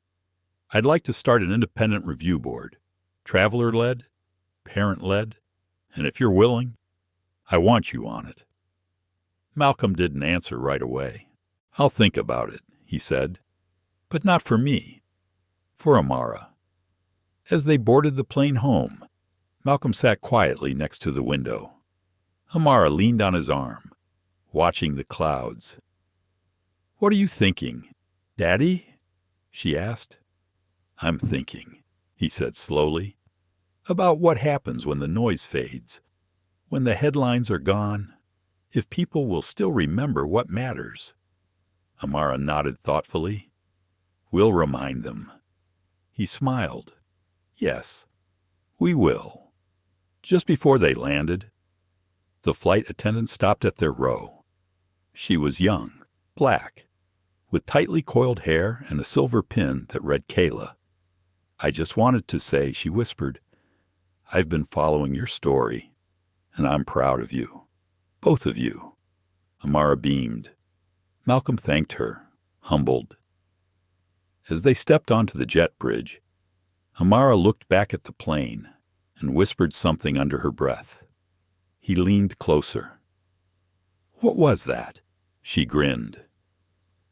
"I'd like to start an independent review board, traveler-led, parent-led, and if you're willing, I want you on it." Malcolm didn't answer right away. "I'll think about it," he said. "But not for me. For Amara." As they boarded the plane home, Malcolm sat quietly next to the window. Amara leaned on his arm, watching the clouds. "What are you thinking, Daddy?" she asked. "I'm thinking," he said slowly, "about what happens when the noise fades, when the headlines are gone, if people will still remember what matters." Amara nodded thoughtfully. "We'll remind them." He smiled. "Yes, we will." Just before they landed, the flight attendant stopped at their row. She was young, black, with tightly coiled hair and a silver pin that read Kayla. "I just wanted to say," she whispered, "I've been following your story, and I'm proud of you. Both of you." Amara beamed. Malcolm thanked her, humbled. As they stepped onto the jet bridge, Amara looked back at the plane and whispered something under her breath. He leaned closer. "What was that?" She grinned.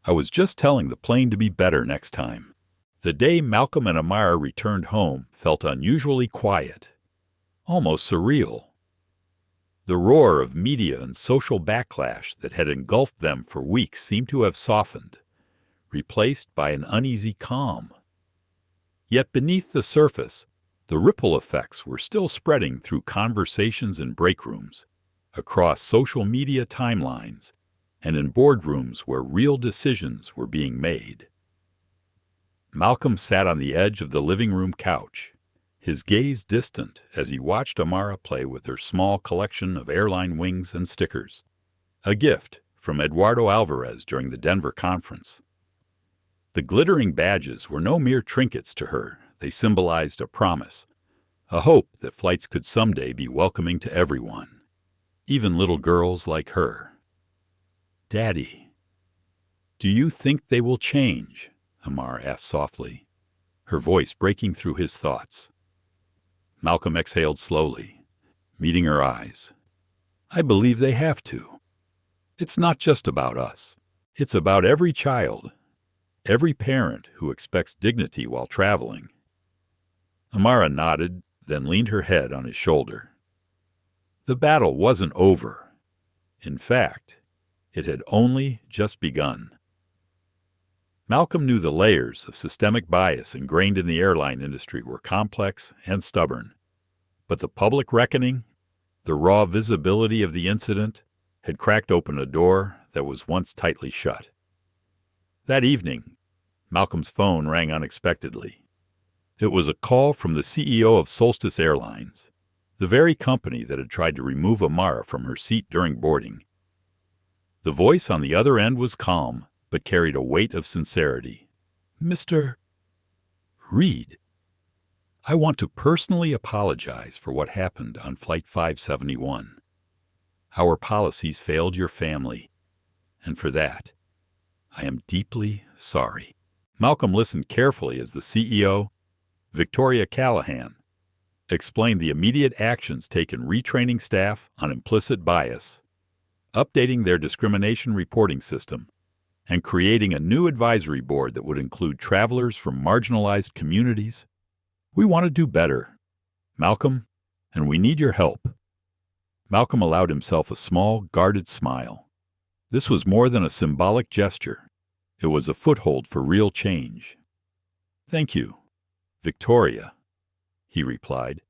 "I was just telling the plane to be better next time." The day Malcolm and Amara returned home felt unusually quiet, almost surreal. The roar of media and social backlash that had engulfed them for weeks seemed to have softened, replaced by an uneasy calm. Yet beneath the surface, the ripple effects were still spreading through conversations in break rooms, across social media timelines, and in boardrooms where real decisions were being made. Malcolm sat on the edge of the living room couch, his gaze distant as he watched Amara play with her small collection of airline wings and stickers, a gift from Eduardo Alvarez during the Denver conference. The glittering badges were no mere trinkets to her. They symbolized a promise, a hope that flights could someday be welcoming to everyone, even little girls like her. "Daddy, do you think they will change?" Amara asked softly, her voice breaking through his thoughts. Malcolm exhaled slowly, meeting her eyes. "I believe they have to. It's not just about us. It's about every child, every parent who expects dignity while traveling." Amara nodded, then leaned her head on his shoulder. The battle wasn't over. In fact, it had only just begun. Malcolm knew the layers of systemic bias ingrained in the airline industry were complex and stubborn, but the public reckoning, the raw visibility of the incident, had cracked open a door that was once tightly shut. That evening, Malcolm's phone rang unexpectedly. It was a call from the CEO of Solstice Airlines, the very company that had tried to remove Amara from her seat during boarding. The voice on the other end was calm, but carried a weight of sincerity. "Mr. Reed, I want to personally apologize for what happened on Flight 571. Our policies failed your family, and for that, I am deeply sorry." Malcolm listened carefully as the CEO, Victoria Callahan, explained the immediate actions taken retraining staff on implicit bias, updating their discrimination reporting system, and creating a new advisory board that would include travelers from marginalized communities. "We want to do better, Malcolm, and we need your help." Malcolm allowed himself a small, guarded smile. This was more than a symbolic gesture. It was a foothold for real change. "Thank you, Victoria," he replied.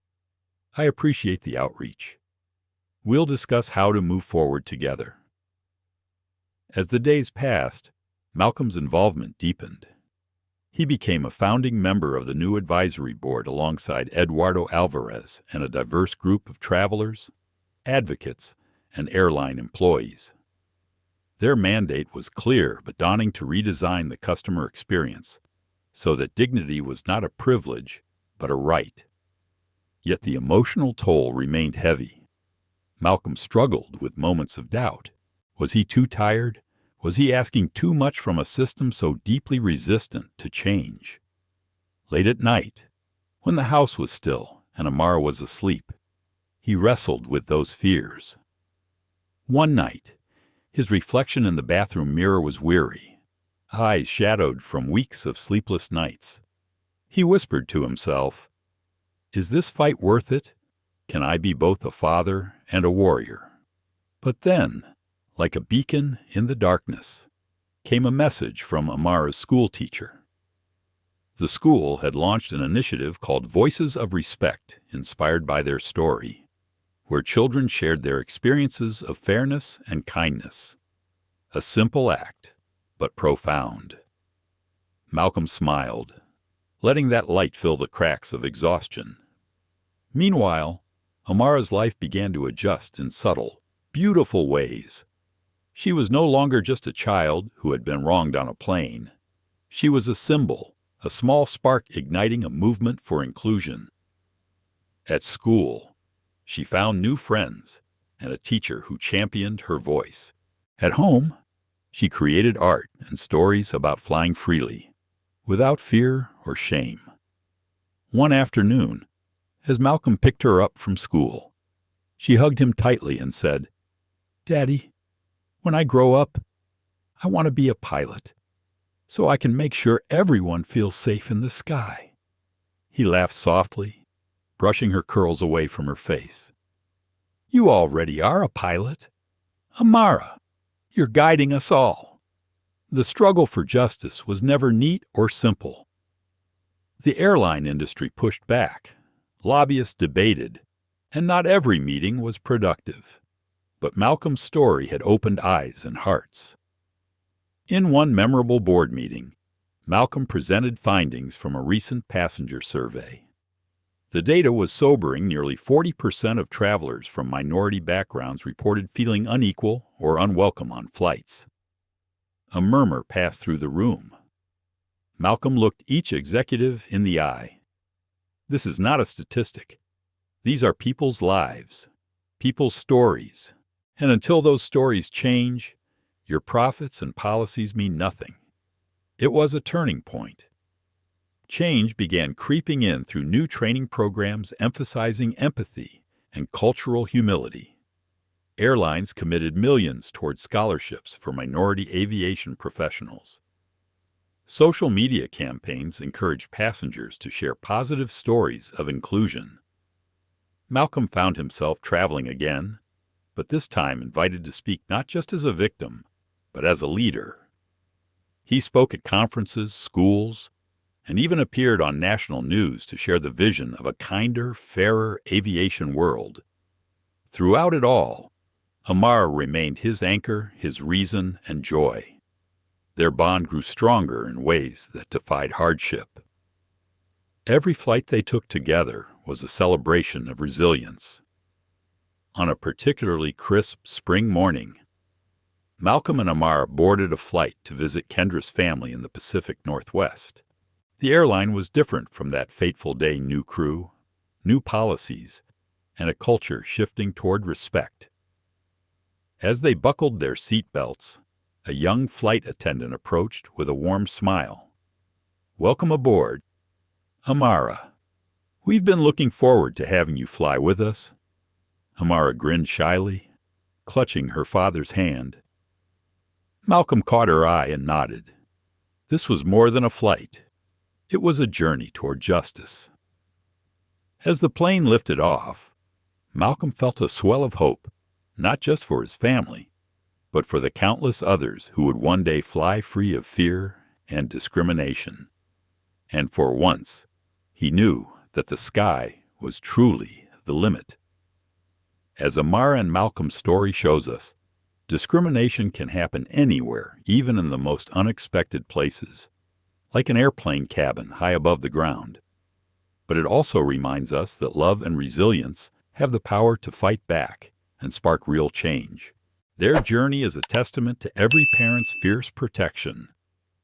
"I appreciate the outreach. We'll discuss how to move forward together." As the days passed, Malcolm's involvement deepened. He became a founding member of the new advisory board alongside Eduardo Alvarez and a diverse group of travelers, advocates, and airline employees. Their mandate was clear but daunting: to redesign the customer experience so that dignity was not a privilege but a right. Yet the emotional toll remained heavy. Malcolm struggled with moments of doubt. Was he too tired? Was he asking too much from a system so deeply resistant to change? Late at night, when the house was still and Amara was asleep, he wrestled with those fears. One night, his reflection in the bathroom mirror was weary, eyes shadowed from weeks of sleepless nights. He whispered to himself, "Is this fight worth it? Can I be both a father and a warrior?" But then, like a beacon in the darkness, came a message from Amara's school teacher. The school had launched an initiative called Voices of Respect, inspired by their story, where children shared their experiences of fairness and kindness. A simple act, but profound. Malcolm smiled, letting that light fill the cracks of exhaustion. Meanwhile, Amara's life began to adjust in subtle, beautiful ways. She was no longer just a child who had been wronged on a plane. She was a symbol, a small spark igniting a movement for inclusion. At school, she found new friends and a teacher who championed her voice. At home, she created art and stories about flying freely, without fear or shame. One afternoon, as Malcolm picked her up from school, she hugged him tightly and said, "Daddy, when I grow up, I want to be a pilot, so I can make sure everyone feels safe in the sky." He laughed softly, brushing her curls away from her face. "You already are a pilot. Amara, you're guiding us all." The struggle for justice was never neat or simple. The airline industry pushed back, lobbyists debated, and not every meeting was productive. But Malcolm's story had opened eyes and hearts. In one memorable board meeting, Malcolm presented findings from a recent passenger survey. The data was sobering. Nearly 40% of travelers from minority backgrounds reported feeling unequal or unwelcome on flights. A murmur passed through the room. Malcolm looked each executive in the eye. "This is not a statistic. These are people's lives, people's stories. And until those stories change, your profits and policies mean nothing." It was a turning point. Change began creeping in through new training programs emphasizing empathy and cultural humility. Airlines committed millions toward scholarships for minority aviation professionals. Social media campaigns encouraged passengers to share positive stories of inclusion. Malcolm found himself traveling again, but this time invited to speak not just as a victim, but as a leader. He spoke at conferences, schools, and even appeared on national news to share the vision of a kinder, fairer aviation world. Throughout it all, Amara remained his anchor, his reason, and joy. Their bond grew stronger in ways that defied hardship. Every flight they took together was a celebration of resilience. On a particularly crisp spring morning, Malcolm and Amara boarded a flight to visit Kendra's family in the Pacific Northwest. The airline was different from that fateful day. New crew, new policies, and a culture shifting toward respect. As they buckled their seat belts, a young flight attendant approached with a warm smile. "Welcome aboard, Amara. We've been looking forward to having you fly with us." Amara grinned shyly, clutching her father's hand. Malcolm caught her eye and nodded. This was more than a flight. It was a journey toward justice. As the plane lifted off, Malcolm felt a swell of hope, not just for his family, but for the countless others who would one day fly free of fear and discrimination. And for once, he knew that the sky was truly the limit. As Amara and Malcolm's story shows us, discrimination can happen anywhere, even in the most unexpected places, like an airplane cabin high above the ground. But it also reminds us that love and resilience have the power to fight back and spark real change. Their journey is a testament to every parent's fierce protection,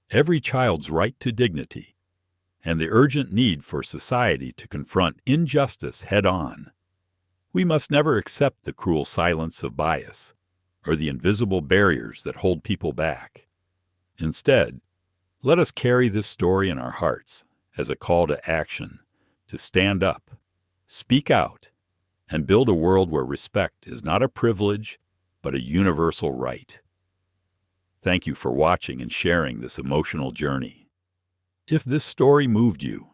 every child's right to dignity, and the urgent need for society to confront injustice head-on. We must never accept the cruel silence of bias or the invisible barriers that hold people back. Instead, let us carry this story in our hearts as a call to action, to stand up, speak out, and build a world where respect is not a privilege, but a universal right. Thank you for watching and sharing this emotional journey. If this story moved you,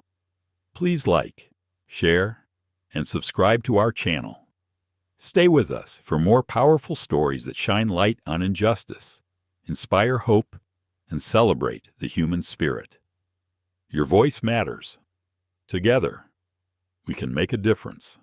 please like, share, and subscribe to our channel. Stay with us for more powerful stories that shine light on injustice, inspire hope, and celebrate the human spirit. Your voice matters. Together, we can make a difference.